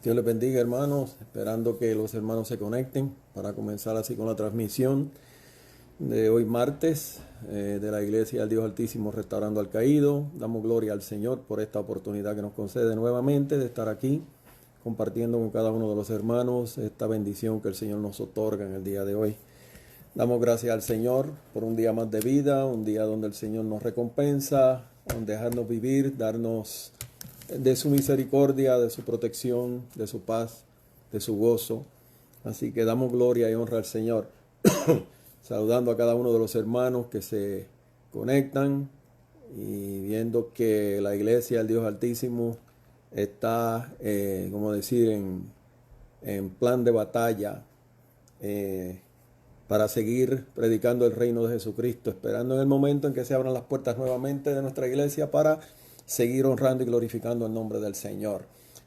Dios les bendiga, hermanos, esperando que los hermanos se conecten para comenzar así con la transmisión de hoy martes de la Iglesia del Dios Altísimo Restaurando al Caído. Damos gloria al Señor por esta oportunidad que nos concede nuevamente de estar aquí compartiendo con cada uno de los hermanos esta bendición que el Señor nos otorga en el día de hoy. Damos gracias al Señor por un día más de vida, un día donde el Señor nos recompensa, donde dejarnos vivir, darnos de su misericordia, de su protección, de su paz, de su gozo. Así que damos gloria y honra al Señor. Saludando a cada uno de los hermanos que se conectan y viendo que la iglesia del Dios Altísimo está, en plan de batalla para seguir predicando el reino de Jesucristo, esperando en el momento en que se abran las puertas nuevamente de nuestra iglesia para seguir honrando y glorificando el nombre del Señor.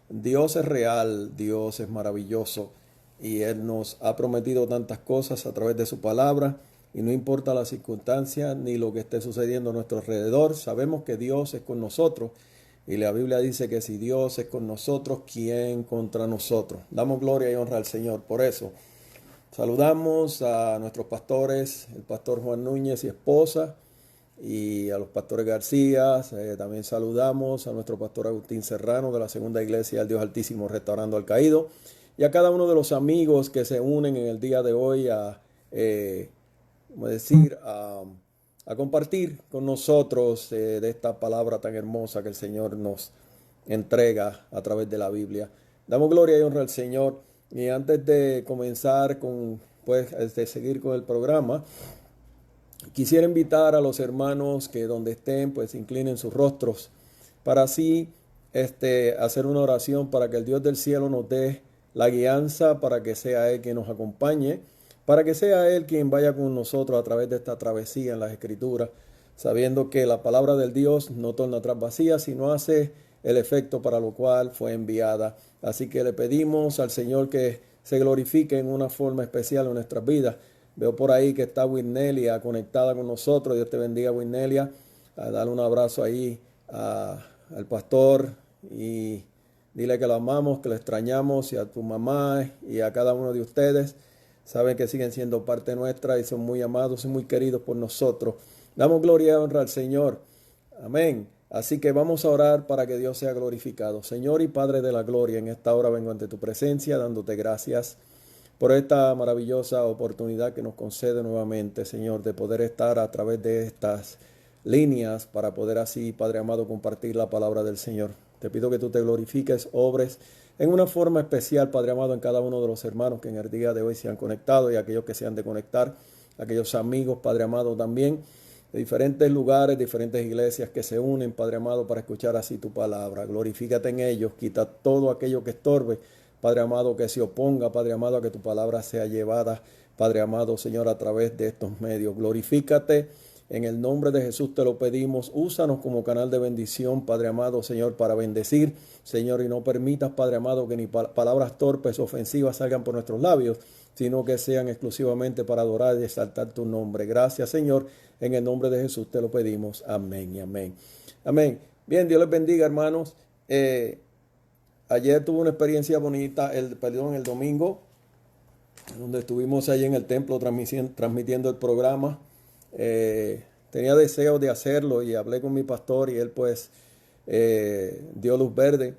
Dios es real, Dios es maravilloso y Él nos ha prometido tantas cosas a través de su palabra y no importa la circunstancia ni lo que esté sucediendo a nuestro alrededor, sabemos que Dios es con nosotros y la Biblia dice que si Dios es con nosotros, ¿quién contra nosotros? Damos gloria y honra al Señor por eso. Saludamos a nuestros pastores, el pastor Juan Núñez y esposa, y a los pastores García. También saludamos a nuestro pastor Agustín Serrano de la Segunda Iglesia del Dios Altísimo Restaurando al Caído, y a cada uno de los amigos que se unen en el día de hoy a compartir con nosotros de esta palabra tan hermosa que el Señor nos entrega a través de la Biblia. Damos gloria y honra al Señor. Y antes de comenzar de seguir con el programa, quisiera invitar a los hermanos que donde estén, pues inclinen sus rostros para así hacer una oración para que el Dios del cielo nos dé la guianza, para que sea Él quien nos acompañe, para que sea Él quien vaya con nosotros a través de esta travesía en las Escrituras, sabiendo que la palabra del Dios no torna atrás vacía, sino hace el efecto para lo cual fue enviada. Así que le pedimos al Señor que se glorifique en una forma especial en nuestras vidas. Veo por ahí que está Wirnelia conectada con nosotros. Dios te bendiga, Wirnelia. Dale un abrazo ahí al pastor y dile que lo amamos, que lo extrañamos, y a tu mamá y a cada uno de ustedes. Saben que siguen siendo parte nuestra y son muy amados y muy queridos por nosotros. Damos gloria y honra al Señor. Amén. Así que vamos a orar para que Dios sea glorificado. Señor y Padre de la gloria, en esta hora vengo ante tu presencia dándote gracias por esta maravillosa oportunidad que nos concede nuevamente, Señor, de poder estar a través de estas líneas para poder así, Padre amado, compartir la palabra del Señor. Te pido que tú te glorifiques, obres en una forma especial, Padre amado, en cada uno de los hermanos que en el día de hoy se han conectado y aquellos que se han de conectar, aquellos amigos, Padre amado, también de diferentes lugares, diferentes iglesias que se unen, Padre amado, para escuchar así tu palabra. Glorifícate en ellos, quita todo aquello que estorbe, Padre amado, que se oponga, Padre amado, a que tu palabra sea llevada, Padre amado, Señor, a través de estos medios. Glorifícate, en el nombre de Jesús te lo pedimos. Úsanos como canal de bendición, Padre amado, Señor, para bendecir, Señor, y no permitas, Padre amado, que ni palabras torpes, ofensivas salgan por nuestros labios, sino que sean exclusivamente para adorar y exaltar tu nombre. Gracias, Señor, en el nombre de Jesús te lo pedimos. Amén y amén. Amén. Bien, Dios les bendiga, hermanos. Ayer tuve una experiencia bonita, el domingo, donde estuvimos allí en el templo transmitiendo el programa. Tenía deseo de hacerlo y hablé con mi pastor y él pues dio luz verde.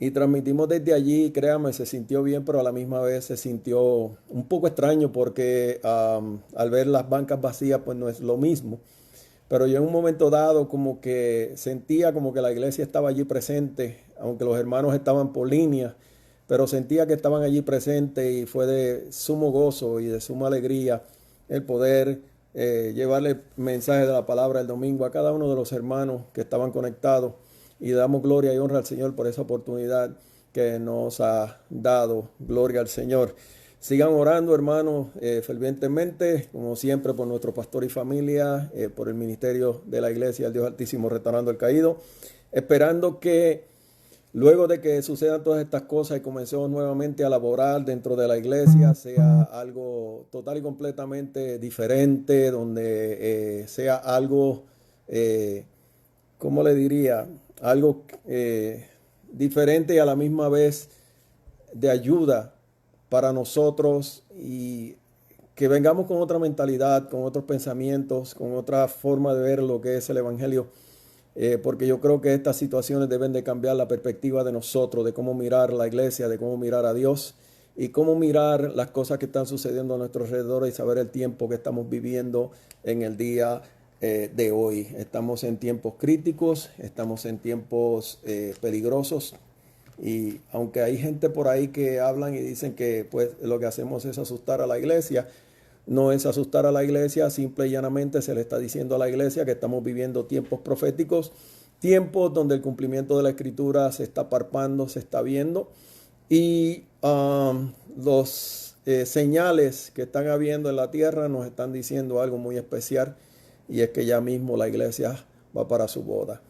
Y transmitimos desde allí, créame, se sintió bien, pero a la misma vez se sintió un poco extraño porque al ver las bancas vacías pues no es lo mismo. Pero yo en un momento dado como que sentía como que la iglesia estaba allí presente, aunque los hermanos estaban por línea, pero sentía que estaban allí presentes y fue de sumo gozo y de suma alegría el poder llevarle mensaje de la palabra el domingo a cada uno de los hermanos que estaban conectados. Y damos gloria y honra al Señor por esa oportunidad que nos ha dado. Gloria al Señor. Sigan orando, hermanos, fervientemente, como siempre, por nuestro pastor y familia, por el ministerio de la Iglesia del Dios Altísimo Restaurando al Caído, esperando que luego de que sucedan todas estas cosas y comencemos nuevamente a laborar dentro de la iglesia, sea algo total y completamente diferente, donde sea algo, ¿cómo le diría? Algo diferente y a la misma vez de ayuda para nosotros y que vengamos con otra mentalidad, con otros pensamientos, con otra forma de ver lo que es el Evangelio, porque yo creo que estas situaciones deben de cambiar la perspectiva de nosotros, de cómo mirar la iglesia, de cómo mirar a Dios y cómo mirar las cosas que están sucediendo a nuestro alrededor y saber el tiempo que estamos viviendo en el día de hoy. Estamos en tiempos críticos, estamos en tiempos peligrosos. Y aunque hay gente por ahí que hablan y dicen que pues lo que hacemos es asustar a la iglesia, no es asustar a la iglesia, simple y llanamente se le está diciendo a la iglesia que estamos viviendo tiempos proféticos, tiempos donde el cumplimiento de la escritura se está palpando, se está viendo, y los señales que están habiendo en la tierra nos están diciendo algo muy especial, y es que ya mismo la iglesia va para su boda.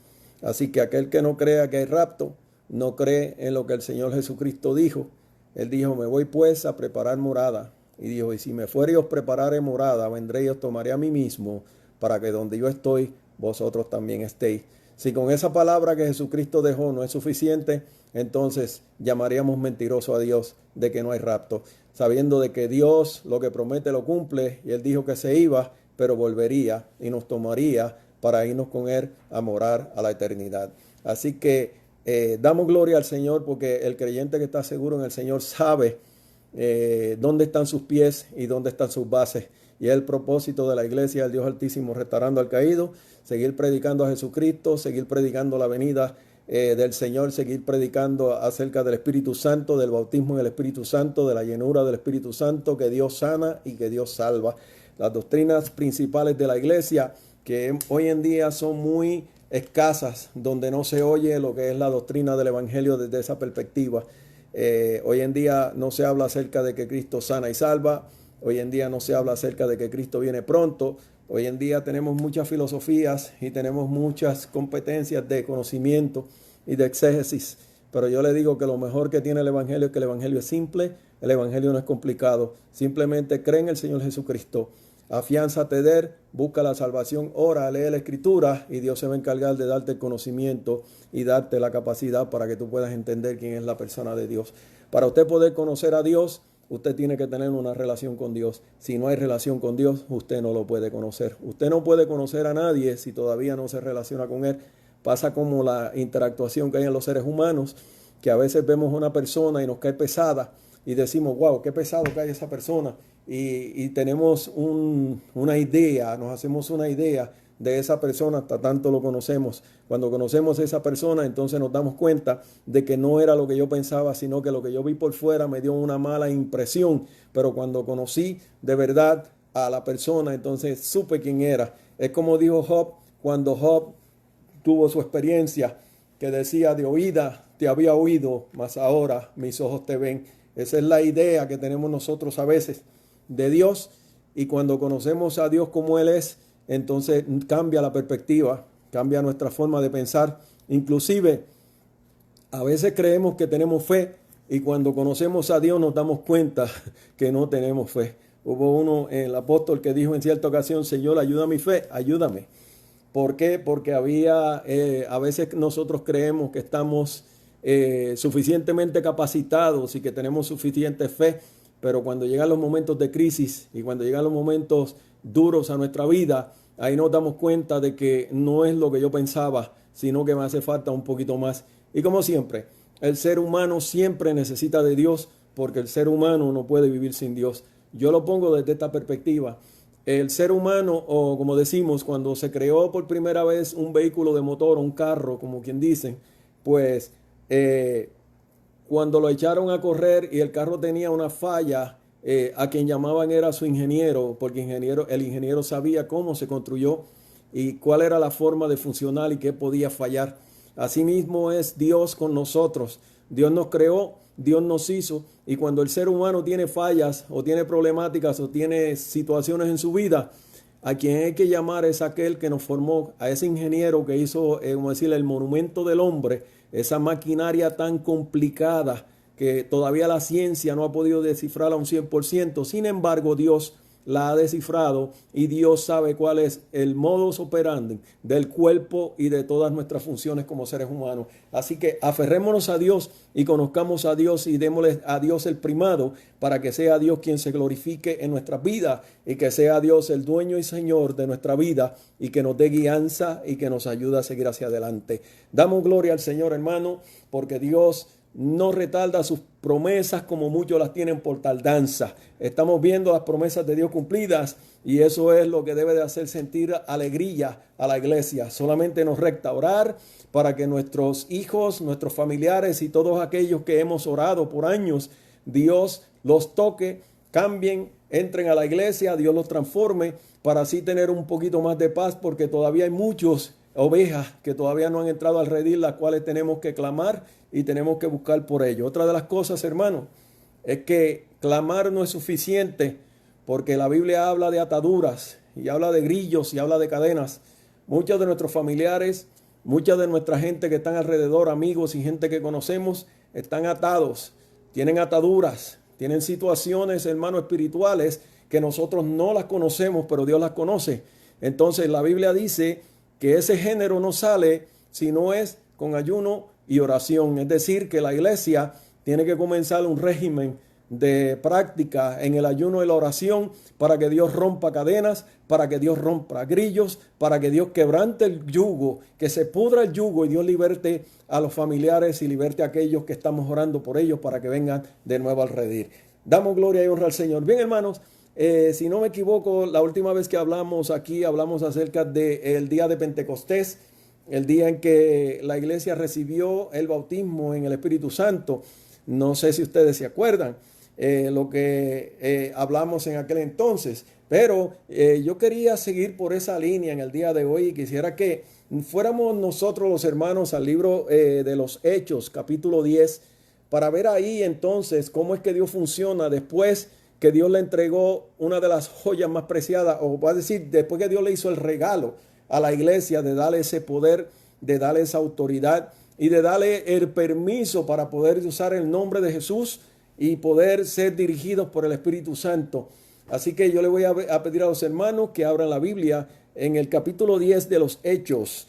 Así que aquel que no crea que hay rapto, no cree en lo que el Señor Jesucristo dijo. Él dijo, me voy pues a preparar morada. Y dijo, y si me fuere y os prepararé morada, vendré y os tomaré a mí mismo, para que donde yo estoy, vosotros también estéis. Si con esa palabra que Jesucristo dejó no es suficiente, entonces llamaríamos mentiroso a Dios de que no hay rapto, sabiendo de que Dios lo que promete lo cumple, y Él dijo que se iba, pero volvería y nos tomaría para irnos con Él a morar a la eternidad. Así que damos gloria al Señor, porque el creyente que está seguro en el Señor sabe dónde están sus pies y dónde están sus bases. Y es el propósito de la iglesia del Dios Altísimo, restaurando al caído, seguir predicando a Jesucristo, seguir predicando la venida del Señor, seguir predicando acerca del Espíritu Santo, del bautismo en el Espíritu Santo, de la llenura del Espíritu Santo, que Dios sana y que Dios salva. Las doctrinas principales de la iglesia, que hoy en día son muy escasas, donde no se oye lo que es la doctrina del Evangelio desde esa perspectiva. Hoy en día no se habla acerca de que Cristo sana y salva. Hoy en día no se habla acerca de que Cristo viene pronto. Hoy en día tenemos muchas filosofías y tenemos muchas competencias de conocimiento y de exégesis. Pero yo le digo que lo mejor que tiene el Evangelio es que el Evangelio es simple, el Evangelio no es complicado. Simplemente cree en el Señor Jesucristo. Afiánzate de Él, busca la salvación, ora, lee la Escritura, y Dios se va a encargar de darte el conocimiento y darte la capacidad para que tú puedas entender quién es la persona de Dios. Para usted poder conocer a Dios, usted tiene que tener una relación con Dios. Si no hay relación con Dios, usted no lo puede conocer. Usted no puede conocer a nadie si todavía no se relaciona con Él. Pasa como la interactuación que hay en los seres humanos, que a veces vemos una persona y nos cae pesada y decimos, wow, qué pesado cae esa persona. Y tenemos una idea, nos hacemos una idea de esa persona hasta tanto lo conocemos. Cuando conocemos a esa persona, entonces nos damos cuenta de que no era lo que yo pensaba, sino que lo que yo vi por fuera me dio una mala impresión. Pero cuando conocí de verdad a la persona, entonces supe quién era. Es como dijo Job, cuando Job tuvo su experiencia, que decía, de oída te había oído, mas ahora mis ojos te ven. Esa es la idea que tenemos nosotros a veces de Dios, y cuando conocemos a Dios como Él es, entonces cambia la perspectiva, cambia nuestra forma de pensar. Inclusive a veces creemos que tenemos fe, y cuando conocemos a Dios nos damos cuenta que no tenemos fe. Hubo el apóstol que dijo en cierta ocasión, Señor, ayuda a mi fe, ayúdame. ¿Por qué? Porque a veces nosotros creemos que estamos suficientemente capacitados y que tenemos suficiente fe, pero cuando llegan los momentos de crisis y cuando llegan los momentos duros a nuestra vida, ahí nos damos cuenta de que no es lo que yo pensaba, sino que me hace falta un poquito más. Y como siempre, el ser humano siempre necesita de Dios, porque el ser humano no puede vivir sin Dios. Yo lo pongo desde esta perspectiva. El ser humano, o como decimos, cuando se creó por primera vez un vehículo de motor, un carro, como quien dicen, pues cuando lo echaron a correr y el carro tenía una falla, a quien llamaban era su ingeniero, porque el ingeniero sabía cómo se construyó y cuál era la forma de funcionar y qué podía fallar. Asimismo es Dios con nosotros. Dios nos creó, Dios nos hizo, y cuando el ser humano tiene fallas o tiene problemáticas o tiene situaciones en su vida, a quien hay que llamar es aquel que nos formó, a ese ingeniero que hizo, como decirle, el monumento del hombre, esa maquinaria tan complicada que todavía la ciencia no ha podido descifrarla a un 100%. Sin embargo, Dios la ha descifrado y Dios sabe cuál es el modus operandi del cuerpo y de todas nuestras funciones como seres humanos. Así que aferrémonos a Dios y conozcamos a Dios y démosle a Dios el primado para que sea Dios quien se glorifique en nuestras vidas y que sea Dios el dueño y Señor de nuestra vida y que nos dé guianza y que nos ayude a seguir hacia adelante. Damos gloria al Señor, hermano, porque Dios no retarda sus promesas como muchos las tienen por tardanza. Estamos viendo las promesas de Dios cumplidas y eso es lo que debe de hacer sentir alegría a la iglesia. Solamente nos resta orar para que nuestros hijos, nuestros familiares y todos aquellos que hemos orado por años, Dios los toque, cambien, entren a la iglesia, Dios los transforme para así tener un poquito más de paz, porque todavía hay muchos ovejas que todavía no han entrado al redil, las cuales tenemos que clamar y tenemos que buscar por ello. Otra de las cosas, hermano, es que clamar no es suficiente, porque la Biblia habla de ataduras y habla de grillos y habla de cadenas. Muchos de nuestros familiares, mucha de nuestra gente que están alrededor, amigos y gente que conocemos, están atados, tienen ataduras, tienen situaciones, hermanos, espirituales que nosotros no las conocemos, pero Dios las conoce. Entonces la Biblia dice que ese género no sale si no es con ayuno y oración. Es decir, que la iglesia tiene que comenzar un régimen de práctica en el ayuno y la oración para que Dios rompa cadenas, para que Dios rompa grillos, para que Dios quebrante el yugo, que se pudra el yugo y Dios liberte a los familiares y liberte a aquellos que estamos orando por ellos para que vengan de nuevo al redil. Damos gloria y honra al Señor. Bien, hermanos, si no me equivoco, la última vez que hablamos aquí, hablamos acerca del día de Pentecostés, el día en que la iglesia recibió el bautismo en el Espíritu Santo. No sé si ustedes se acuerdan lo que hablamos en aquel entonces, pero yo quería seguir por esa línea en el día de hoy y quisiera que fuéramos nosotros los hermanos al libro de los Hechos, capítulo 10, para ver ahí entonces cómo es que Dios funciona después que Dios le entregó una de las joyas más preciadas, o va a decir, después que Dios le hizo el regalo a la iglesia de darle ese poder, de darle esa autoridad y de darle el permiso para poder usar el nombre de Jesús y poder ser dirigidos por el Espíritu Santo. Así que yo le voy a pedir a los hermanos que abran la Biblia en el capítulo 10 de los Hechos.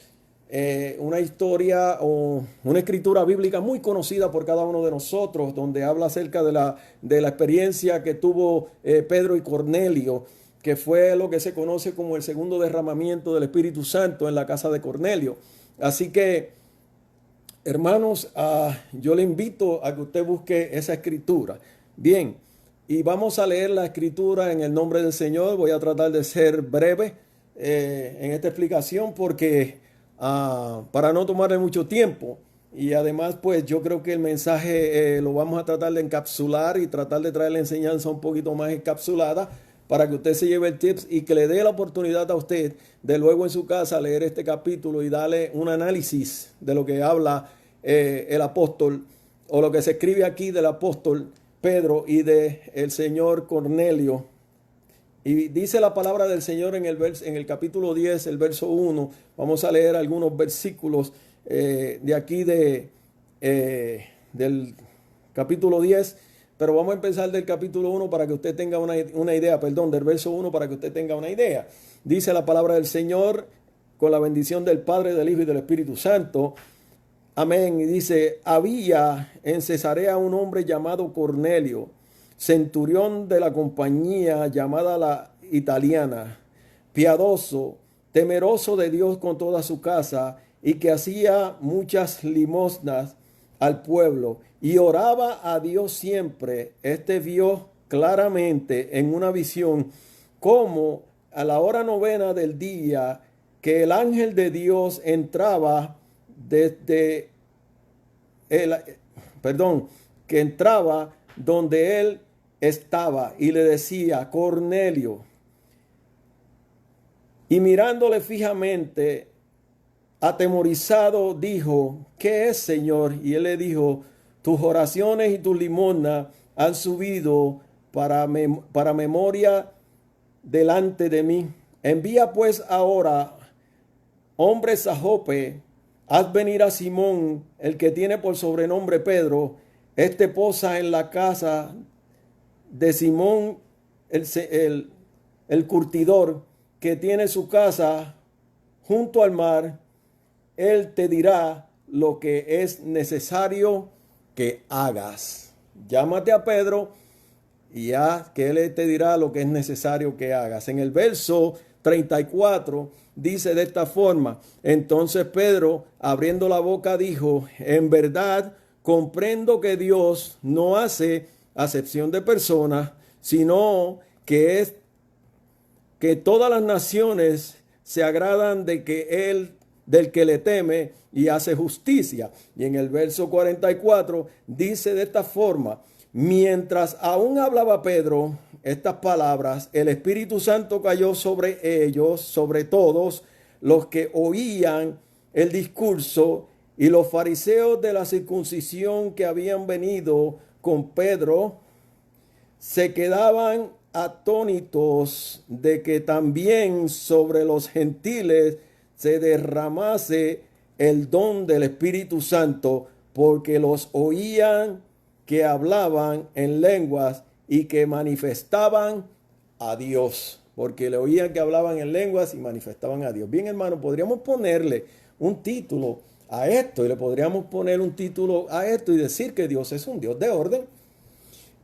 Una historia o una escritura bíblica muy conocida por cada uno de nosotros, donde habla acerca de la experiencia que tuvo Pedro y Cornelio, que fue lo que se conoce como el segundo derramamiento del Espíritu Santo en la casa de Cornelio. Así que, hermanos, yo le invito a que usted busque esa escritura. Bien, y vamos a leer la escritura en el nombre del Señor. Voy a tratar de ser breve en esta explicación porque para no tomarle mucho tiempo. Y además, pues yo creo que el mensaje lo vamos a tratar de encapsular y tratar de traer la enseñanza un poquito más encapsulada para que usted se lleve el tips y que le dé la oportunidad a usted de luego en su casa leer este capítulo y darle un análisis de lo que habla el apóstol o lo que se escribe aquí del apóstol Pedro y de el señor Cornelio. Y dice la palabra del Señor en el capítulo 10, el verso 1. Vamos a leer algunos versículos de aquí del capítulo 10. Pero vamos a empezar del capítulo 1 para que usted tenga una idea, del verso 1 para que usted tenga una idea. Dice la palabra del Señor con la bendición del Padre, del Hijo y del Espíritu Santo. Amén. Y dice, había en Cesarea un hombre llamado Cornelio, centurión de la compañía llamada la italiana, piadoso, temeroso de Dios con toda su casa y que hacía muchas limosnas al pueblo y oraba a Dios siempre. Este vio claramente en una visión como a la hora novena del día que el ángel de Dios entraba que entraba donde él estaba y le decía, Cornelio. Y mirándole fijamente, atemorizado, dijo, ¿qué es, Señor? Y él le dijo, tus oraciones y tus limosnas han subido para memoria delante de mí. Envía pues ahora hombres a Jope, haz venir a Simón, el que tiene por sobrenombre Pedro. Este posa en la casa de Simón el curtidor que tiene su casa junto al mar, él te dirá lo que es necesario que hagas. Llámate a Pedro y ya que él te dirá lo que es necesario que hagas. En el verso 34 dice de esta forma: entonces Pedro, abriendo la boca, dijo: en verdad comprendo que Dios no hace acepción de personas, sino que todas las naciones se agradan del que le teme y hace justicia. Y en el verso 44 dice de esta forma: mientras aún hablaba Pedro estas palabras, el Espíritu Santo cayó sobre ellos, sobre todos los que oían el discurso, y los fariseos de la circuncisión que habían venido con Pedro se quedaban atónitos de que también sobre los gentiles se derramase el don del Espíritu Santo, porque los oían que hablaban en lenguas y que manifestaban a Dios. Porque le oían que hablaban en lenguas y manifestaban a Dios. Bien, hermano, podríamos ponerle un título a esto, y le podríamos poner un título a esto y decir que Dios es un Dios de orden.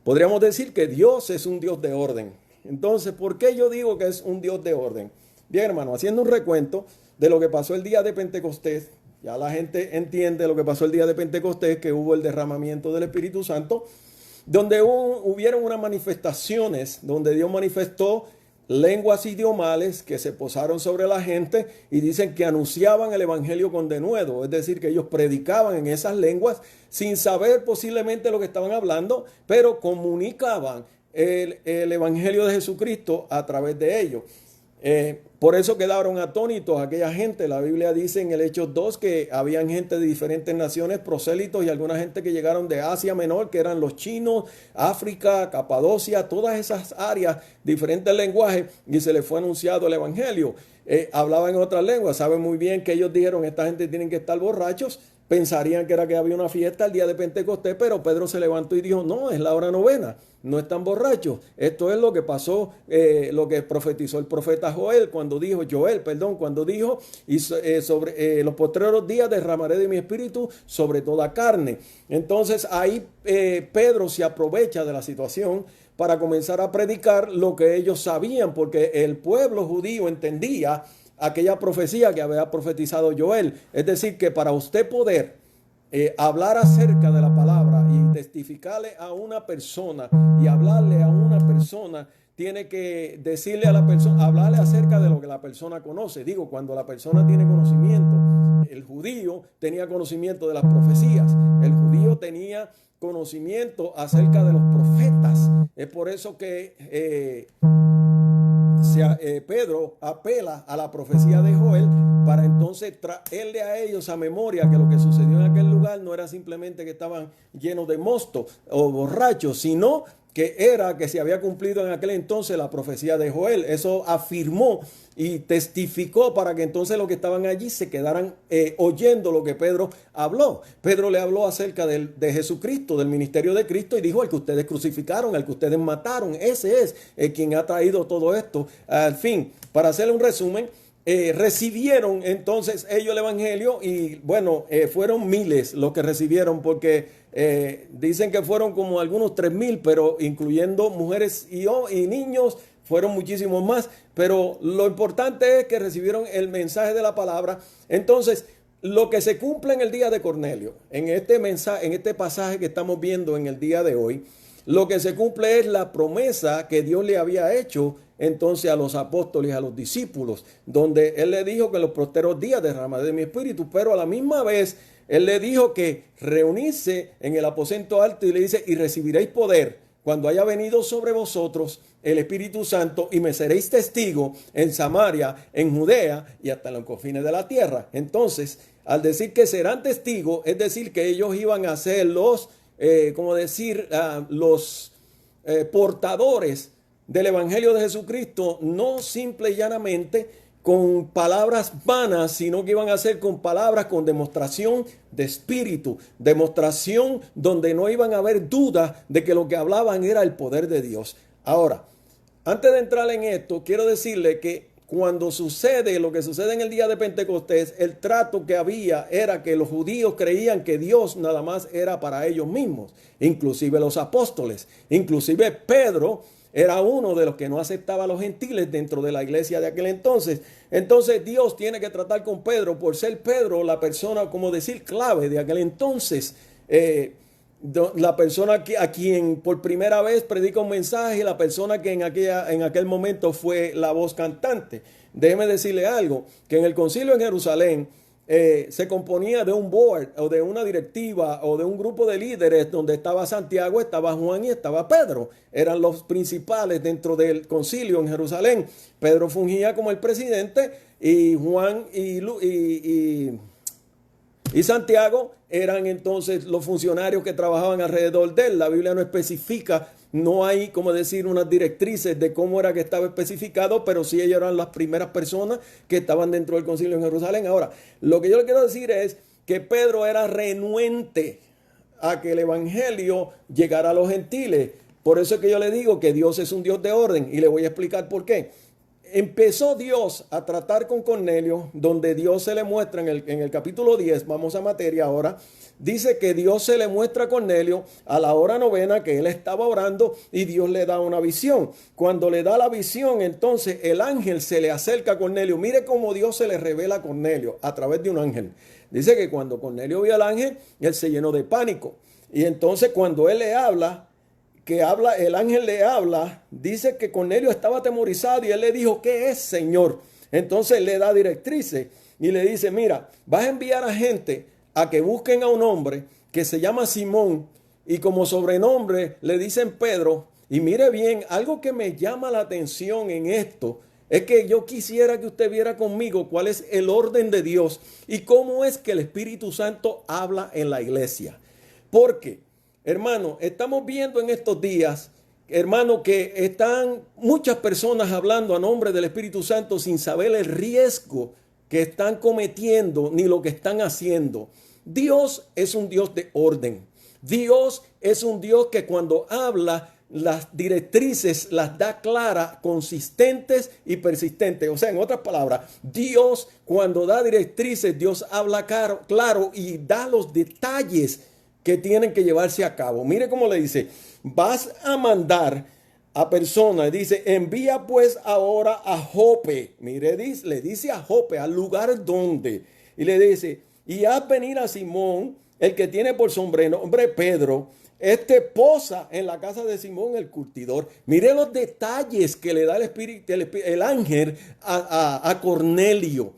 Podríamos decir que Dios es un Dios de orden. Entonces, ¿por qué yo digo que es un Dios de orden? Bien, hermano, haciendo un recuento de lo que pasó el día de Pentecostés, ya la gente entiende lo que pasó el día de Pentecostés, que hubo el derramamiento del Espíritu Santo, donde hubieron unas manifestaciones, donde Dios manifestó lenguas idiomales que se posaron sobre la gente, y dicen que anunciaban el evangelio con denuedo, es decir, que ellos predicaban en esas lenguas sin saber posiblemente lo que estaban hablando, pero comunicaban el evangelio de Jesucristo a través de ellos. Por eso quedaron atónitos aquella gente. La Biblia dice en el Hechos 2 que habían gente de diferentes naciones, prosélitos, y alguna gente que llegaron de Asia Menor, que eran los chinos, África, Capadocia, todas esas áreas, diferentes lenguajes, y se les fue anunciado el evangelio. Hablaban en otras lenguas. Saben muy bien que ellos dijeron: esta gente tienen que estar borrachos. Pensarían que era que había una fiesta el día de Pentecostés, pero Pedro se levantó y dijo: no, es la hora novena, no están borrachos. Esto es lo que pasó, lo que profetizó el profeta Joel cuando dijo, y sobre los postreros días derramaré de mi espíritu sobre toda carne. Entonces ahí Pedro se aprovecha de la situación para comenzar a predicar lo que ellos sabían, porque el pueblo judío entendía aquella profecía que había profetizado Joel. Es decir, que para usted poder hablar acerca de la palabra y testificarle a una persona y hablarle a una persona, tiene que decirle a la persona, hablarle acerca de lo que la persona conoce. Digo, cuando la persona tiene conocimiento, el judío tenía conocimiento de las profecías, el judío tenía conocimiento acerca de los profetas. Es por eso que Pedro apela a la profecía de Joel para entonces traerle a ellos a memoria que lo que sucedió en aquel lugar no era simplemente que estaban llenos de mosto o borrachos, sino que era que se había cumplido en aquel entonces la profecía de Joel. Eso afirmó y testificó para que entonces los que estaban allí se quedaran oyendo lo que Pedro habló. Pedro le habló acerca de Jesucristo, del ministerio de Cristo, y dijo: al que ustedes crucificaron, al que ustedes mataron, ese es quien ha traído todo esto. Al fin, para hacerle un resumen, recibieron entonces ellos el evangelio, y bueno, fueron miles los que recibieron, porque dicen que fueron como algunos 3,000, pero incluyendo mujeres y niños, fueron muchísimos más. Pero lo importante es que recibieron el mensaje de la palabra. Entonces, lo que se cumple en el día de Cornelio, en este mensaje, en este pasaje que estamos viendo en el día de hoy, lo que se cumple es la promesa que Dios le había hecho entonces a los apóstoles, a los discípulos, donde Él le dijo que en los postreros días derramaré de mi espíritu, pero a la misma vez Él le dijo que reunirse en el aposento alto, y le dice: y recibiréis poder cuando haya venido sobre vosotros el Espíritu Santo, y me seréis testigo en Samaria, en Judea y hasta en los confines de la tierra. Entonces, al decir que serán testigos, es decir, que ellos iban a ser los portadores del Evangelio de Jesucristo, no simple y llanamente con palabras vanas, sino que iban a ser con palabras con demostración de espíritu, demostración donde no iban a haber duda de que lo que hablaban era el poder de Dios. Ahora, antes de entrar en esto, quiero decirle que cuando sucede lo que sucede en el día de Pentecostés, el trato que había era que los judíos creían que Dios nada más era para ellos mismos, inclusive los apóstoles, inclusive Pedro era uno de los que no aceptaba a los gentiles dentro de la iglesia de aquel entonces. Entonces Dios tiene que tratar con Pedro por ser Pedro la persona, como decir, clave de aquel entonces. La persona a quien por primera vez predica un mensaje, la persona que en aquel momento fue la voz cantante. Déjeme decirle algo, que en el concilio en Jerusalén se componía de un board o de una directiva o de un grupo de líderes donde estaba Santiago, estaba Juan y estaba Pedro. Eran los principales dentro del concilio en Jerusalén. Pedro fungía como el presidente y Juan y Santiago eran entonces los funcionarios que trabajaban alrededor de él. La Biblia no especifica, no hay, como decir, unas directrices de cómo era que estaba especificado, pero sí ellos eran las primeras personas que estaban dentro del concilio en Jerusalén. Ahora, lo que yo le quiero decir es que Pedro era renuente a que el evangelio llegara a los gentiles. Por eso es que yo le digo que Dios es un Dios de orden y le voy a explicar por qué. Empezó Dios a tratar con Cornelio, donde Dios se le muestra en el capítulo 10, vamos a materia ahora, dice que Dios se le muestra a Cornelio a la hora novena que él estaba orando y Dios le da una visión. Cuando le da la visión, entonces el ángel se le acerca a Cornelio. Mire cómo Dios se le revela a Cornelio a través de un ángel. Dice que cuando Cornelio vio al ángel, él se llenó de pánico. Y entonces cuando él le habla, el ángel le habla, dice que Cornelio estaba atemorizado y él le dijo, ¿qué es, Señor? Entonces le da directrices y le dice, mira, vas a enviar a gente a que busquen a un hombre que se llama Simón y como sobrenombre le dicen Pedro. Y mire bien, algo que me llama la atención en esto es que yo quisiera que usted viera conmigo cuál es el orden de Dios y cómo es que el Espíritu Santo habla en la iglesia. Porque hermano, estamos viendo en estos días, hermano, que están muchas personas hablando a nombre del Espíritu Santo sin saber el riesgo que están cometiendo ni lo que están haciendo. Dios es un Dios de orden. Dios es un Dios que cuando habla, las directrices las da claras, consistentes y persistentes. O sea, en otras palabras, Dios cuando da directrices, Dios habla claro y da los detalles que tienen que llevarse a cabo. Mire cómo le dice, vas a mandar a personas, dice, envía pues ahora a Jope. Mire, le dice a Jope, al lugar donde, y le dice, y haz venir a Simón, el que tiene por sobrenombre Pedro, posa en la casa de Simón el curtidor. Mire los detalles que le da el ángel a Cornelio.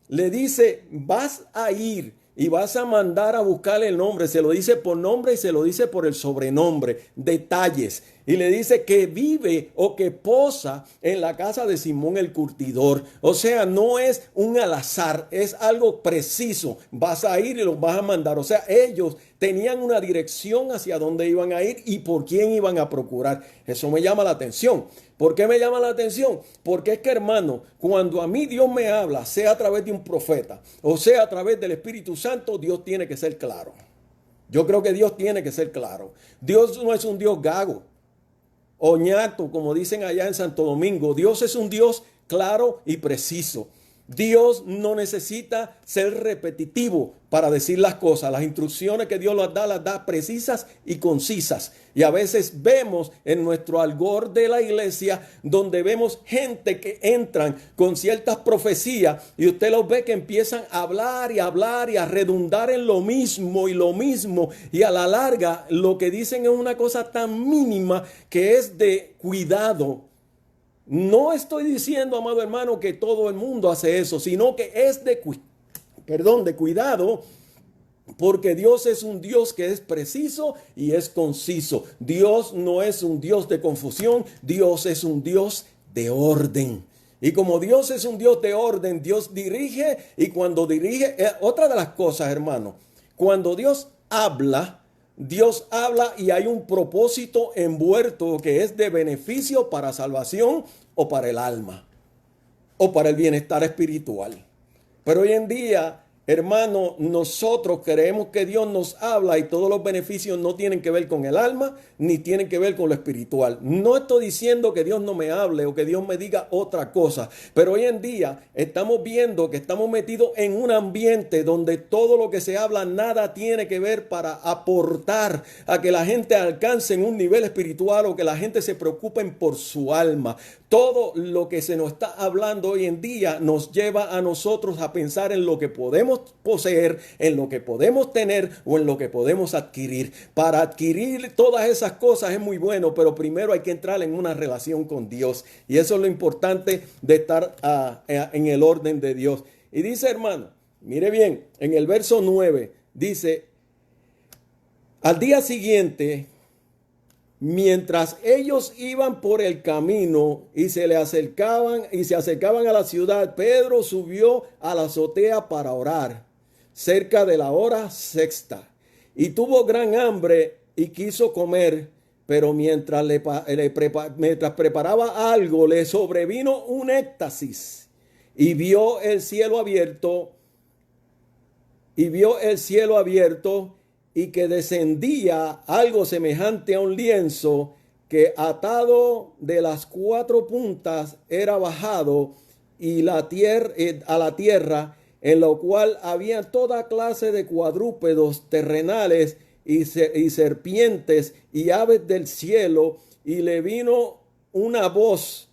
Le dice, vas a ir y vas a mandar a buscar el nombre. Se lo dice por nombre y se lo dice por el sobrenombre. Detalles. Y le dice que vive o que posa en la casa de Simón el curtidor. O sea, no es un al azar, es algo preciso. Vas a ir y los vas a mandar. O sea, ellos tenían una dirección hacia dónde iban a ir y por quién iban a procurar. Eso me llama la atención. ¿Por qué me llama la atención? Porque es que, hermano, cuando a mí Dios me habla, sea a través de un profeta o sea a través del Espíritu Santo, Dios tiene que ser claro. Yo creo que Dios tiene que ser claro. Dios no es un Dios gago o ñato, como dicen allá en Santo Domingo. Dios es un Dios claro y preciso. Dios no necesita ser repetitivo para decir las cosas. Las instrucciones que Dios las da precisas y concisas. Y a veces vemos en nuestro algor de la iglesia donde vemos gente que entran con ciertas profecías y usted los ve que empiezan a hablar y a redundar en lo mismo y a la larga lo que dicen es una cosa tan mínima que es de cuidado. No estoy diciendo, amado hermano, que todo el mundo hace eso, sino que es de cuidado, porque Dios es un Dios que es preciso y es conciso. Dios no es un Dios de confusión, Dios es un Dios de orden. Y como Dios es un Dios de orden, Dios dirige y cuando dirige, otra de las cosas, hermano, cuando Dios habla y hay un propósito envuelto que es de beneficio para salvación o para el alma o para el bienestar espiritual. Pero hoy en día hermano, nosotros creemos que Dios nos habla y todos los beneficios no tienen que ver con el alma ni tienen que ver con lo espiritual. No estoy diciendo que Dios no me hable o que Dios me diga otra cosa, pero hoy en día estamos viendo que estamos metidos en un ambiente donde todo lo que se habla nada tiene que ver para aportar a que la gente alcance en un nivel espiritual o que la gente se preocupen por su alma. Todo lo que se nos está hablando hoy en día nos lleva a nosotros a pensar en lo que podemos poseer, en lo que podemos tener o en lo que podemos adquirir. Para adquirir todas esas cosas es muy bueno, pero primero hay que entrar en una relación con Dios. Y eso es lo importante de estar en el orden de Dios. Y dice, hermano, mire bien, en el verso 9 dice, al día siguiente, mientras ellos iban por el camino y se acercaban a la ciudad, Pedro subió a la azotea para orar, cerca de la hora sexta, y tuvo gran hambre y quiso comer, pero mientras preparaba algo, le sobrevino un éxtasis y vio el cielo abierto, y que descendía algo semejante a un lienzo que atado de las cuatro puntas era bajado a la tierra, en lo cual había toda clase de cuadrúpedos terrenales y serpientes y aves del cielo, y le vino una voz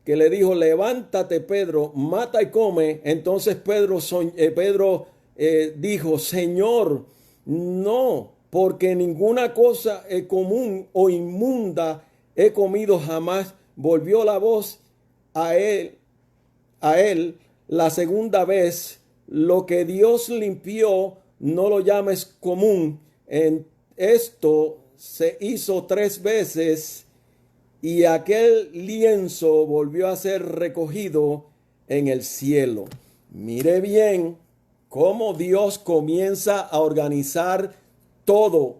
que le dijo, levántate, Pedro, mata y come. Entonces Pedro dijo, Señor, no, porque ninguna cosa común o inmunda he comido jamás. Volvió la voz a él la segunda vez, lo que Dios limpió, no lo llames común. En esto se hizo 3 veces y aquel lienzo volvió a ser recogido en el cielo. Mire bien cómo Dios comienza a organizar todo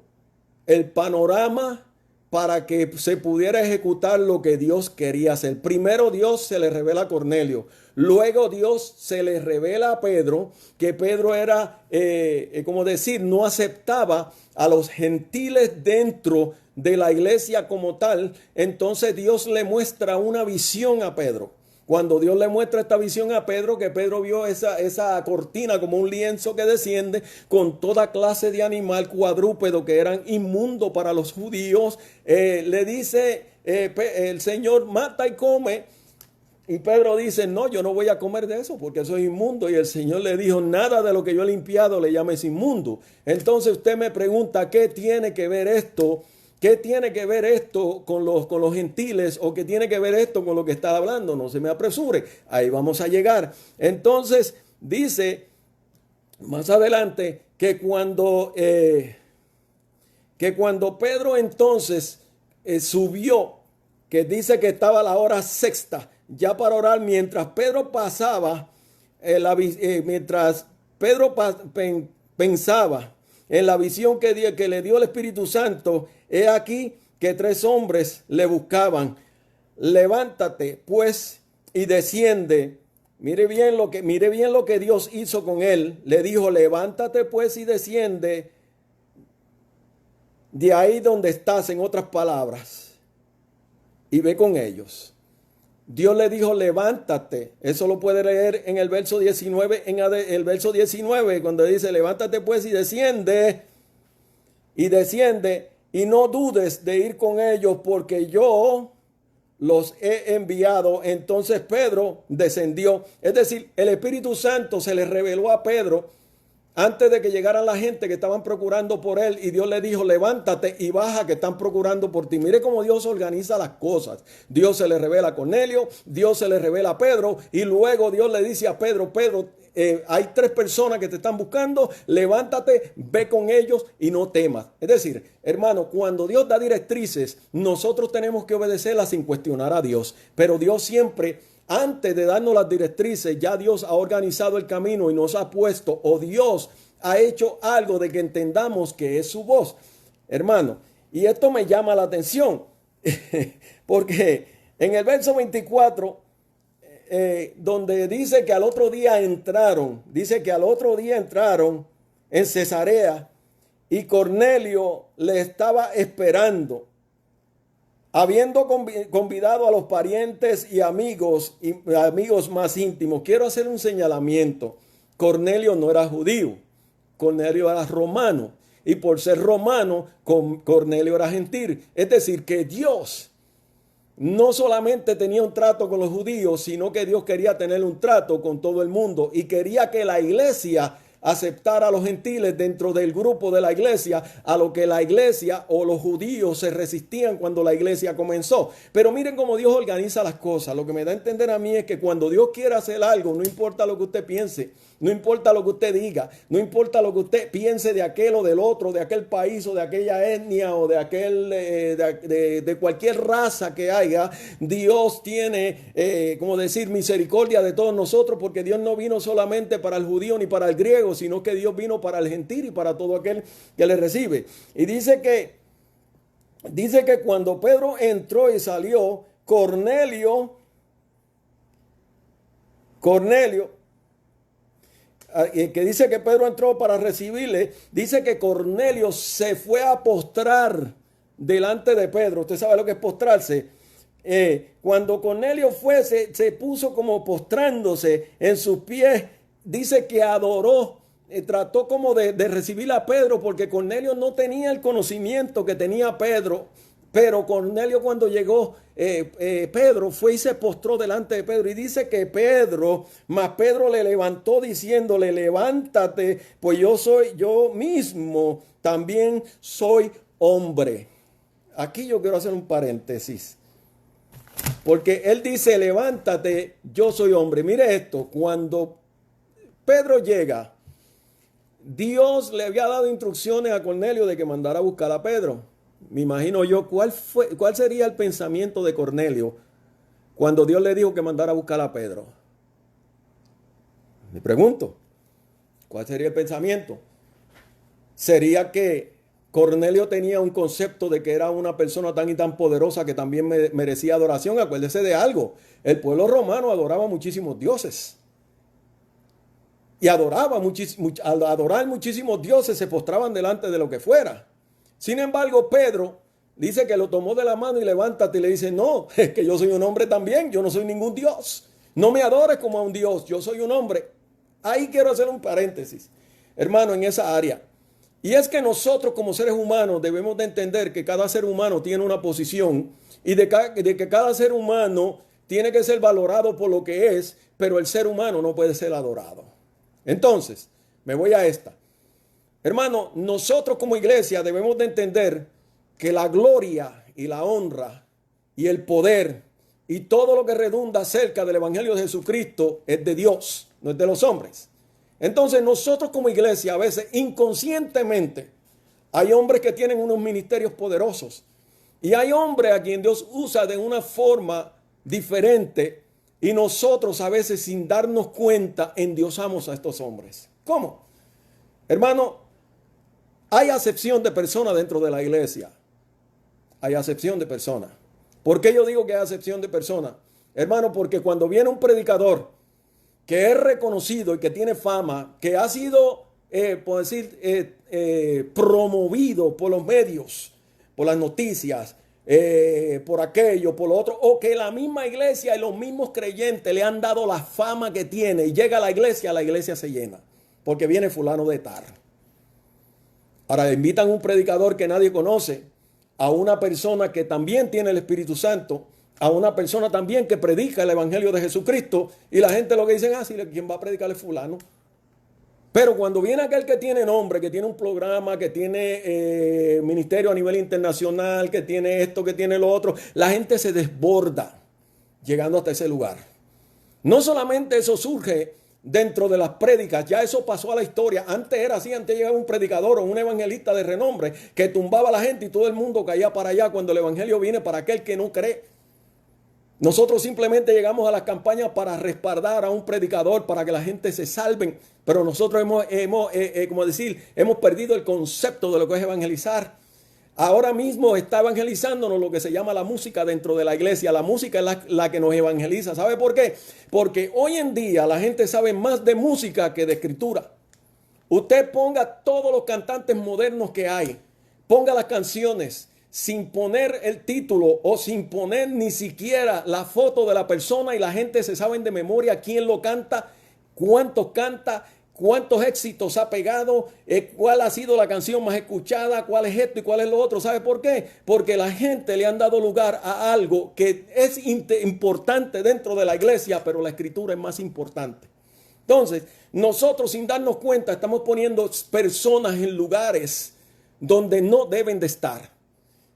el panorama para que se pudiera ejecutar lo que Dios quería hacer. Primero Dios se le revela a Cornelio, luego Dios se le revela a Pedro, que Pedro era, no aceptaba a los gentiles dentro de la iglesia como tal. Entonces Dios le muestra una visión a Pedro. Cuando Dios le muestra esta visión a Pedro, que Pedro vio esa cortina como un lienzo que desciende con toda clase de animal cuadrúpedo que eran inmundos para los judíos, le dice el Señor, mata y come. Y Pedro dice, no, yo no voy a comer de eso porque eso es inmundo. Y el Señor le dijo, nada de lo que yo he limpiado le llames inmundo. Entonces usted me pregunta, ¿qué tiene que ver esto? ¿Qué tiene que ver esto con los gentiles? ¿O qué tiene que ver esto con lo que está hablando? No se me apresure, ahí vamos a llegar. Entonces dice más adelante que cuando Pedro entonces subió, que dice que estaba a la hora sexta, ya para orar, mientras Pedro pasaba, pensaba en la visión que le dio el Espíritu Santo, he aquí que 3 hombres le buscaban. Levántate, pues, y desciende. Mire bien lo que Dios hizo con él. Le dijo, levántate, pues, y desciende de ahí donde estás, en otras palabras, y ve con ellos. Dios le dijo, levántate. Eso lo puede leer en el verso 19, cuando dice, levántate pues y desciende, y no dudes de ir con ellos, porque yo los he enviado. Entonces Pedro descendió. Es decir, el Espíritu Santo se le reveló a Pedro antes de que llegaran la gente que estaban procurando por él, y Dios le dijo, levántate y baja, que están procurando por ti. Mire cómo Dios organiza las cosas. Dios se le revela a Cornelio, Dios se le revela a Pedro, y luego Dios le dice a Pedro, hay 3 personas que te están buscando, levántate, ve con ellos y no temas. Es decir, hermano, cuando Dios da directrices, nosotros tenemos que obedecerlas sin cuestionar a Dios, pero Dios siempre, antes de darnos las directrices, ya Dios ha organizado el camino y nos ha puesto, o Dios ha hecho algo de que entendamos que es su voz, hermano. Y esto me llama la atención, porque en el verso 24 donde dice que al otro día entraron, en Cesarea y Cornelio le estaba esperando, habiendo convidado a los parientes y amigos más íntimos. Quiero hacer un señalamiento. Cornelio no era judío, Cornelio era romano. Y por ser romano, Cornelio era gentil. Es decir, que Dios no solamente tenía un trato con los judíos, sino que Dios quería tener un trato con todo el mundo y quería que la iglesia aceptar a los gentiles dentro del grupo de la iglesia, a lo que la iglesia o los judíos se resistían cuando la iglesia comenzó. Pero miren cómo Dios organiza las cosas. Lo que me da a entender a mí es que cuando Dios quiere hacer algo, no importa lo que usted piense, no importa lo que usted diga, no importa lo que usted piense de aquel o del otro, de aquel país o de aquella etnia o de aquel de cualquier raza que haya, Dios tiene, como decir, misericordia de todos nosotros, porque Dios no vino solamente para el judío ni para el griego, sino que Dios vino para el gentil y para todo aquel que le recibe. Y dice que cuando Pedro entró y salió, Cornelio, que dice que Pedro entró para recibirle, dice que Cornelio se fue a postrar delante de Pedro. Usted sabe lo que es postrarse. Cuando Cornelio fue, se puso como postrándose en sus pies. Dice que adoró, trató como de recibir a Pedro, porque Cornelio no tenía el conocimiento que tenía Pedro. Pero Cornelio, cuando llegó, Pedro fue y se postró delante de Pedro. Y dice que Pedro le levantó diciéndole: levántate, pues yo mismo también soy hombre. Aquí yo quiero hacer un paréntesis, porque él dice: levántate, yo soy hombre. Mire esto, cuando Pedro llega, Dios le había dado instrucciones a Cornelio de que mandara a buscar a Pedro. Me imagino yo cuál sería el pensamiento de Cornelio cuando Dios le dijo que mandara a buscar a Pedro. Me pregunto, ¿cuál sería el pensamiento? ¿Sería que Cornelio tenía un concepto de que era una persona tan y tan poderosa que también merecía adoración? Acuérdese de algo, el pueblo romano adoraba muchísimos dioses. Y al adorar muchísimos dioses se postraban delante de lo que fuera. Sin embargo, Pedro dice que lo tomó de la mano y levántate, y le dice: no, es que yo soy un hombre también, yo no soy ningún dios. No me adores como a un dios, yo soy un hombre. Ahí quiero hacer un paréntesis, hermano, en esa área. Y es que nosotros como seres humanos debemos de entender que cada ser humano tiene una posición y de que cada ser humano tiene que ser valorado por lo que es, pero el ser humano no puede ser adorado. Entonces, me voy a esta. Hermano, nosotros como iglesia debemos de entender que la gloria y la honra y el poder y todo lo que redunda acerca del Evangelio de Jesucristo es de Dios, no es de los hombres. Entonces nosotros como iglesia a veces inconscientemente hay hombres que tienen unos ministerios poderosos y hay hombres a quien Dios usa de una forma diferente y nosotros a veces sin darnos cuenta endiosamos a estos hombres. ¿Cómo? Hermano, hay acepción de personas dentro de la iglesia. Hay acepción de personas. ¿Por qué yo digo que hay acepción de personas? Hermano, porque cuando viene un predicador que es reconocido y que tiene fama, que ha sido, por decir, promovido por los medios, por las noticias, por aquello, por lo otro, o que la misma iglesia y los mismos creyentes le han dado la fama que tiene y llega a la iglesia se llena, porque viene fulano de tal. Ahora invitan a un predicador que nadie conoce, a una persona que también tiene el Espíritu Santo, a una persona también que predica el Evangelio de Jesucristo, y la gente lo que dicen: sí, ¿quién va a predicar es fulano? Pero cuando viene aquel que tiene nombre, que tiene un programa, que tiene ministerio a nivel internacional, que tiene esto, que tiene lo otro, la gente se desborda llegando hasta ese lugar. No solamente eso surge dentro de las prédicas, ya eso pasó a la historia. Antes era así, antes llegaba un predicador o un evangelista de renombre que tumbaba a la gente y todo el mundo caía para allá cuando el evangelio viene para aquel que no cree. Nosotros simplemente llegamos a las campañas para respaldar a un predicador para que la gente se salven, pero nosotros hemos perdido el concepto de lo que es evangelizar. Ahora mismo está evangelizándonos lo que se llama la música dentro de la iglesia. La música es la que nos evangeliza. ¿Sabe por qué? Porque hoy en día la gente sabe más de música que de escritura. Usted ponga todos los cantantes modernos que hay, ponga las canciones sin poner el título o sin poner ni siquiera la foto de la persona y la gente se sabe de memoria quién lo canta, cuántos canta, cuántos éxitos ha pegado, cuál ha sido la canción más escuchada, cuál es esto y cuál es lo otro. ¿Sabe por qué? Porque la gente le han dado lugar a algo que es importante dentro de la iglesia, pero la escritura es más importante. Entonces, nosotros sin darnos cuenta estamos poniendo personas en lugares donde no deben de estar.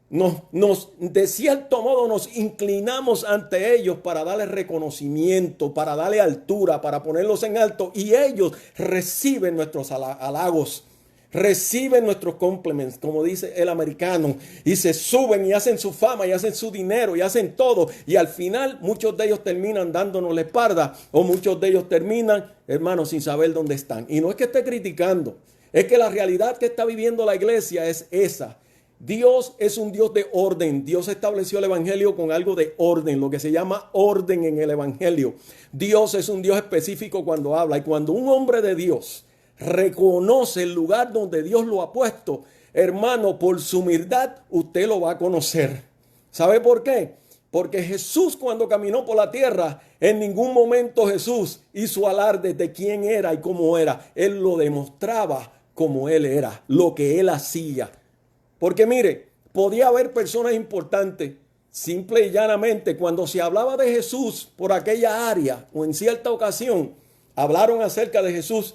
De cierto modo nos inclinamos ante ellos para darles reconocimiento, para darle altura, para ponerlos en alto, y ellos reciben nuestros halagos, reciben nuestros compliments, como dice el americano, y se suben y hacen su fama y hacen su dinero y hacen todo, y al final muchos de ellos terminan dándonos la espalda, o muchos de ellos terminan, hermanos, sin saber dónde están. Y no es que esté criticando, es que la realidad que está viviendo la iglesia es esa. Dios es un Dios de orden. Dios estableció el evangelio con algo de orden, lo que se llama orden en el evangelio. Dios es un Dios específico cuando habla, y cuando un hombre de Dios reconoce el lugar donde Dios lo ha puesto, hermano, por su humildad usted lo va a conocer. ¿Sabe por qué? Porque Jesús, cuando caminó por la tierra, en ningún momento Jesús hizo alarde de quién era y cómo era. Él lo demostraba como Él era, lo que Él hacía. Porque mire, podía haber personas importantes, simple y llanamente, cuando se hablaba de Jesús por aquella área o en cierta ocasión, hablaron acerca de Jesús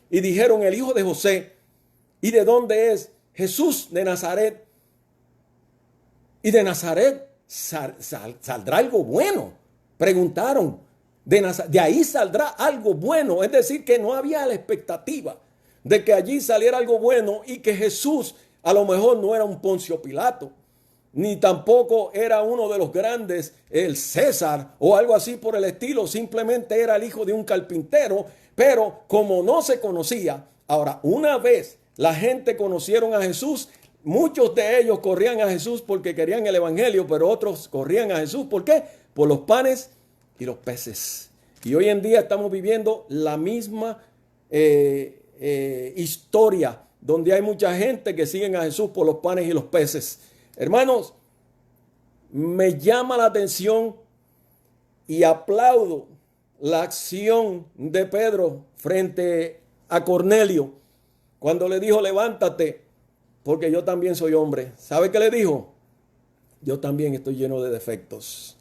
y dijeron el hijo de José. ¿Y de dónde es? Jesús de Nazaret. Y de Nazaret saldrá algo bueno. Preguntaron, de ahí saldrá algo bueno. Es decir, que no había la expectativa de que allí saliera algo bueno, y que Jesús a lo mejor no era un Poncio Pilato, ni tampoco era uno de los grandes, el César o algo así por el estilo. Simplemente era el hijo de un carpintero, pero como no se conocía, ahora una vez la gente conocieron a Jesús, muchos de ellos corrían a Jesús porque querían el evangelio, pero otros corrían a Jesús. ¿Por qué? Por los panes y los peces. Y hoy en día estamos viviendo la misma historia, donde hay mucha gente que siguen a Jesús por los panes y los peces. Hermanos, me llama la atención y aplaudo la acción de Pedro frente a Cornelio, cuando le dijo: levántate, porque yo también soy hombre. ¿Sabe qué le dijo? Yo también estoy lleno de defectos.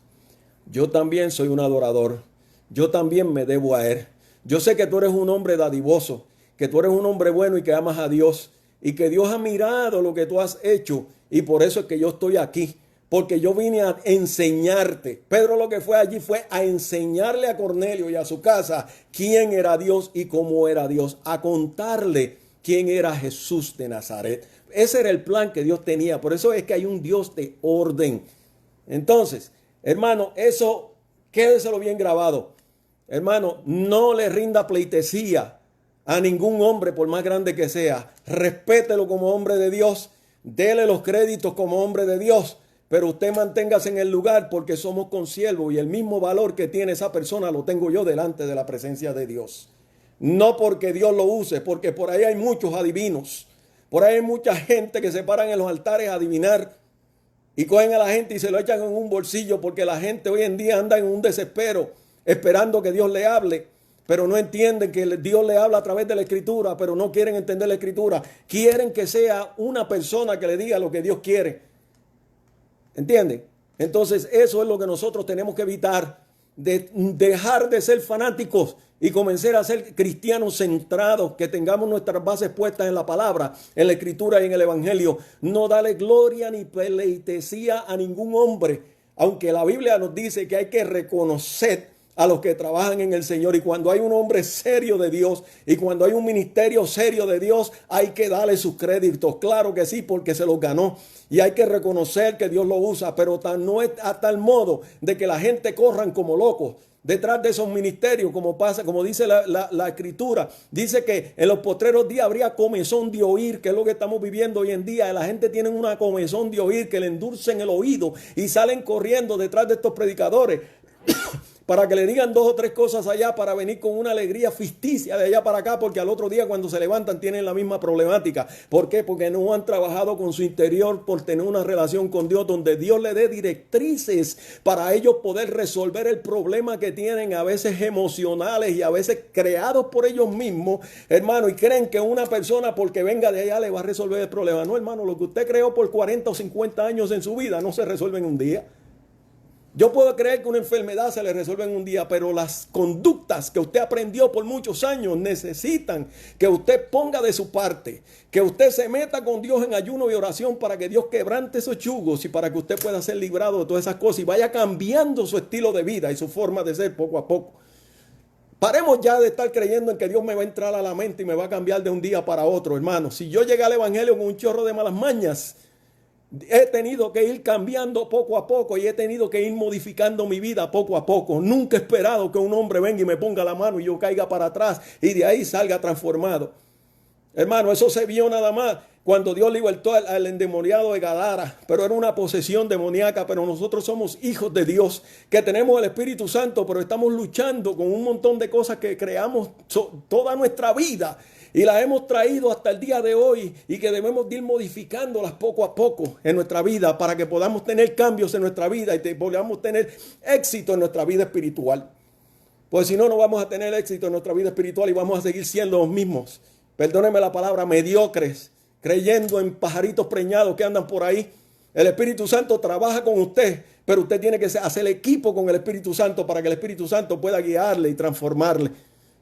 Yo también soy un adorador. Yo también me debo a Él. Yo sé que tú eres un hombre dadivoso, que tú eres un hombre bueno y que amas a Dios, y que Dios ha mirado lo que tú has hecho, y por eso es que yo estoy aquí, porque yo vine a enseñarte. Pedro lo que fue allí fue a enseñarle a Cornelio y a su casa quién era Dios y cómo era Dios, a contarle quién era Jesús de Nazaret. Ese era el plan que Dios tenía. Por eso es que hay un Dios de orden. Entonces, hermano, eso quédeselo bien grabado. Hermano, no le rinda pleitesía a ningún hombre, por más grande que sea. Respételo como hombre de Dios, dele los créditos como hombre de Dios, pero usted manténgase en el lugar, porque somos consiervos, y el mismo valor que tiene esa persona lo tengo yo delante de la presencia de Dios. No porque Dios lo use, porque por ahí hay muchos adivinos, por ahí hay mucha gente que se paran en los altares a adivinar y cogen a la gente y se lo echan en un bolsillo, porque la gente hoy en día anda en un desespero esperando que Dios le hable, pero no entienden que Dios le habla a través de la Escritura, pero no quieren entender la Escritura. Quieren que sea una persona que le diga lo que Dios quiere. ¿Entienden? Entonces eso es lo que nosotros tenemos que evitar, de dejar de ser fanáticos y comenzar a ser cristianos centrados, que tengamos nuestras bases puestas en la palabra, en la Escritura y en el Evangelio. No darle gloria ni pleitesía a ningún hombre, aunque la Biblia nos dice que hay que reconocer a los que trabajan en el Señor. Y cuando hay un hombre serio de Dios y cuando hay un ministerio serio de Dios, hay que darle sus créditos. Claro que sí, porque se los ganó. Y hay que reconocer que Dios lo usa, pero no es a tal modo de que la gente corran como locos detrás de esos ministerios, como pasa, como dice la escritura. Dice que en los postreros días habría comezón de oír, que es lo que estamos viviendo hoy en día. La gente tiene una comezón de oír, que le endulcen el oído y salen corriendo detrás de estos predicadores para que le digan 2 o 3 cosas allá, para venir con una alegría ficticia de allá para acá, porque al otro día cuando se levantan tienen la misma problemática. ¿Por qué? Porque no han trabajado con su interior por tener una relación con Dios, donde Dios le dé directrices para ellos poder resolver el problema que tienen, a veces emocionales y a veces creados por ellos mismos, hermano, y creen que una persona porque venga de allá le va a resolver el problema. No, hermano, lo que usted creó por 40 o 50 años en su vida no se resuelve en un día. Yo puedo creer que una enfermedad se le resuelve en un día, pero las conductas que usted aprendió por muchos años necesitan que usted ponga de su parte, que usted se meta con Dios en ayuno y oración para que Dios quebrante esos yugos y para que usted pueda ser librado de todas esas cosas y vaya cambiando su estilo de vida y su forma de ser poco a poco. Paremos ya de estar creyendo en que Dios me va a entrar a la mente y me va a cambiar de un día para otro, hermano. Si yo llegué al evangelio con un chorro de malas mañas, he tenido que ir cambiando poco a poco y he tenido que ir modificando mi vida poco a poco. Nunca he esperado que un hombre venga y me ponga la mano y yo caiga para atrás y de ahí salga transformado. Hermano, eso se vio nada más cuando Dios libertó al endemoniado de Gadara, pero era una posesión demoníaca. Pero nosotros somos hijos de Dios, que tenemos el Espíritu Santo, pero estamos luchando con un montón de cosas que creamos toda nuestra vida y las hemos traído hasta el día de hoy y que debemos de ir modificándolas poco a poco en nuestra vida para que podamos tener cambios en nuestra vida y podamos tener éxito en nuestra vida espiritual. Pues si no, no vamos a tener éxito en nuestra vida espiritual y vamos a seguir siendo los mismos, perdónenme la palabra, mediocres, creyendo en pajaritos preñados que andan por ahí. El Espíritu Santo trabaja con usted, pero usted tiene que hacer equipo con el Espíritu Santo para que el Espíritu Santo pueda guiarle y transformarle.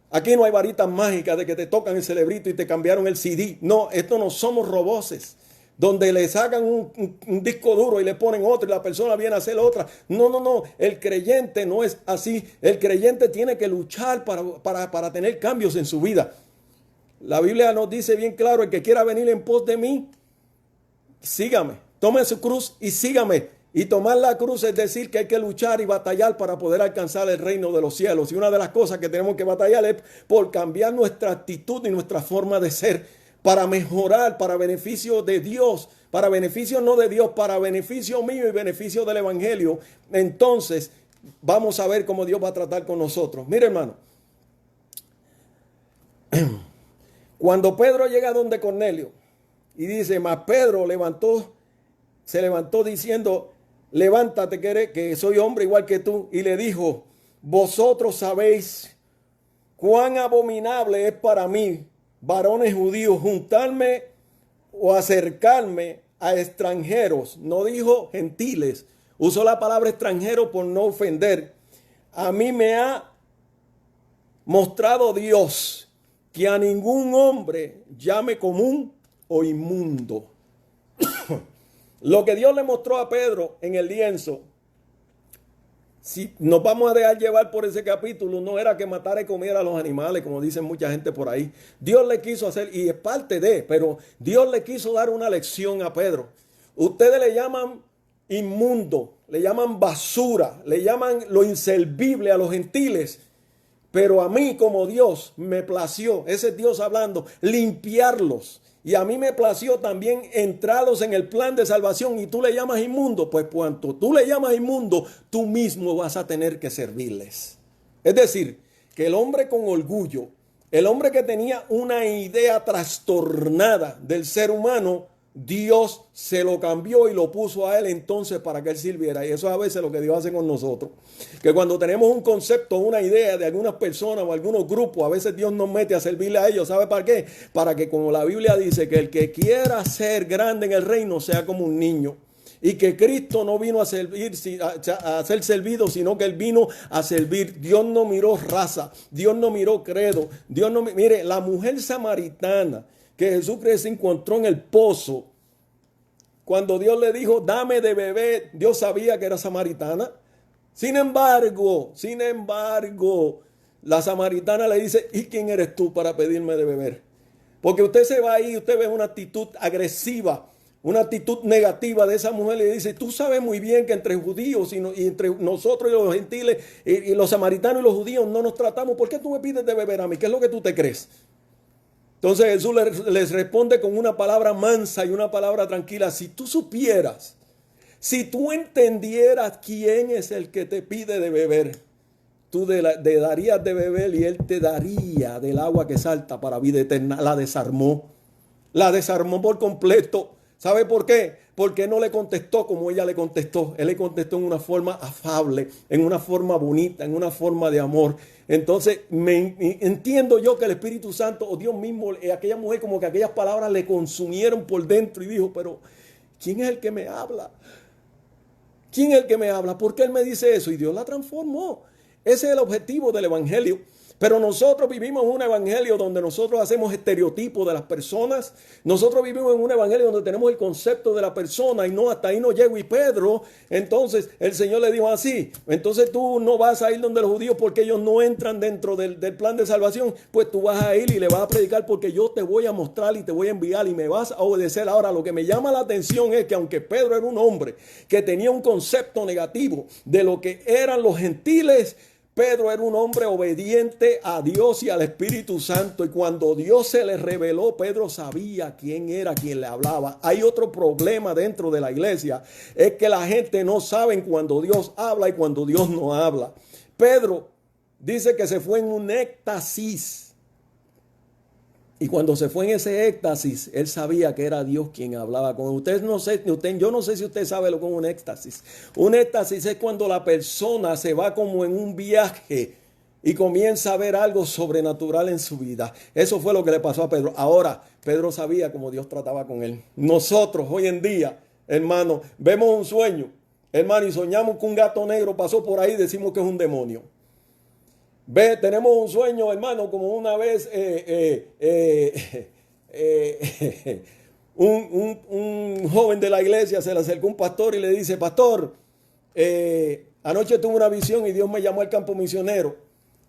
Aquí no hay varitas mágicas de que te tocan el cerebrito y te cambiaron el CD. No, esto no somos roboces, donde le sacan un disco duro y le ponen otro y la persona viene a hacer otra. No. El creyente no es así. El creyente tiene que luchar para tener cambios en su vida. La Biblia nos dice bien claro: el que quiera venir en pos de mí, sígame. Tome su cruz y sígame. Y tomar la cruz es decir que hay que luchar y batallar para poder alcanzar el reino de los cielos. Y una de las cosas que tenemos que batallar es por cambiar nuestra actitud y nuestra forma de ser, para mejorar, para beneficio de Dios, para beneficio no de Dios, para beneficio mío y beneficio del evangelio. Entonces vamos a ver cómo Dios va a tratar con nosotros. Mire, hermano, cuando Pedro llega donde Cornelio y dice: mas Pedro se levantó diciendo: levántate, que soy hombre igual que tú. Y le dijo: vosotros sabéis cuán abominable es para mí, varones judíos, juntarme o acercarme a extranjeros. No dijo gentiles, usó la palabra extranjero por no ofender. A mí me ha mostrado Dios que a ningún hombre llame común o inmundo. Lo que Dios le mostró a Pedro en el lienzo, si nos vamos a dejar llevar por ese capítulo, no era que matara y comiera a los animales, como dicen mucha gente por ahí. Dios le quiso hacer, y es parte de, pero Dios le quiso dar una lección a Pedro. Ustedes le llaman inmundo, le llaman basura, le llaman lo inservible a los gentiles. Pero a mí, como Dios, me plació, ese es Dios hablando, limpiarlos. Y a mí me plació también entrarlos en el plan de salvación. Y tú le llamas inmundo, pues cuanto tú le llamas inmundo, tú mismo vas a tener que servirles. Es decir, que el hombre con orgullo, el hombre que tenía una idea trastornada del ser humano, Dios se lo cambió y lo puso a él entonces para que él sirviera. Y eso es a veces lo que Dios hace con nosotros. Que cuando tenemos un concepto, una idea de algunas personas o algunos grupos, a veces Dios nos mete a servirle a ellos. ¿Sabe para qué? Para que, como la Biblia dice, que el que quiera ser grande en el reino sea como un niño. Y que Cristo no vino a servir, a ser servido, sino que Él vino a servir. Dios no miró raza, Dios no miró credo. Dios no, mire, la mujer samaritana que Jesús se encontró en el pozo, cuando Dios le dijo: dame de beber, Dios sabía que era samaritana. Sin embargo, la samaritana le dice, ¿y quién eres tú para pedirme de beber? Porque usted se va ahí, usted ve una actitud agresiva, una actitud negativa de esa mujer. Le dice, tú sabes muy bien que entre judíos y entre nosotros y los gentiles y los samaritanos y los judíos no nos tratamos. ¿Por qué tú me pides de beber a mí? ¿Qué es lo que tú te crees? Entonces Jesús les responde con una palabra mansa y una palabra tranquila. Si tú supieras, si tú entendieras quién es el que te pide de beber, tú le darías de beber y él te daría del agua que salta para vida eterna. La desarmó por completo. ¿Sabe por qué? Porque no le contestó como ella le contestó. Él le contestó en una forma afable, en una forma bonita, en una forma de amor. Entonces entiendo yo que el Espíritu Santo o Dios mismo, aquella mujer, como que aquellas palabras le consumieron por dentro y dijo, pero ¿quién es el que me habla? ¿Quién es el que me habla? ¿Por qué él me dice eso? Y Dios la transformó. Ese es el objetivo del evangelio. Pero nosotros vivimos un evangelio donde nosotros hacemos estereotipos de las personas. Nosotros vivimos en un evangelio donde tenemos el concepto de la persona y no, hasta ahí no llego. Y Pedro, entonces el Señor le dijo así, entonces tú no vas a ir donde los judíos porque ellos no entran dentro del plan de salvación. Pues tú vas a ir y le vas a predicar porque yo te voy a mostrar y te voy a enviar y me vas a obedecer. Ahora, lo que me llama la atención es que aunque Pedro era un hombre que tenía un concepto negativo de lo que eran los gentiles, Pedro era un hombre obediente a Dios y al Espíritu Santo, y cuando Dios se le reveló, Pedro sabía quién era quien le hablaba. Hay otro problema dentro de la iglesia, es que la gente no sabe cuando Dios habla y cuando Dios no habla. Pedro dice que se fue en un éxtasis. Y cuando se fue en ese éxtasis, él sabía que era Dios quien hablaba con él. Yo no sé si usted sabe lo que es un éxtasis. Un éxtasis es cuando la persona se va como en un viaje y comienza a ver algo sobrenatural en su vida. Eso fue lo que le pasó a Pedro. Ahora, Pedro sabía cómo Dios trataba con él. Nosotros hoy en día, hermano, vemos un sueño, hermano, y soñamos que un gato negro pasó por ahí y decimos que es un demonio. Tenemos un sueño, hermano, como una vez un joven de la iglesia se le acercó a un pastor y le dice, pastor, anoche tuve una visión y Dios me llamó al campo misionero.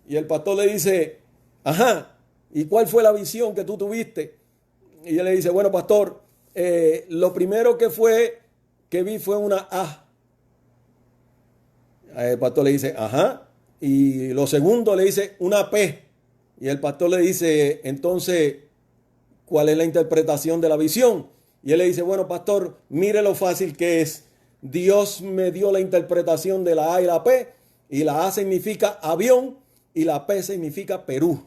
Y el pastor le dice, ajá, ¿y cuál fue la visión que tú tuviste? Y él le dice, bueno, pastor, lo primero que vi fue una A. El pastor le dice, ajá. Y lo segundo le dice una P. Y el pastor le dice, entonces, ¿cuál es la interpretación de la visión? Y él le dice, bueno, pastor, mire lo fácil que es. Dios me dio la interpretación de la A y la P. Y la A significa avión y la P significa Perú.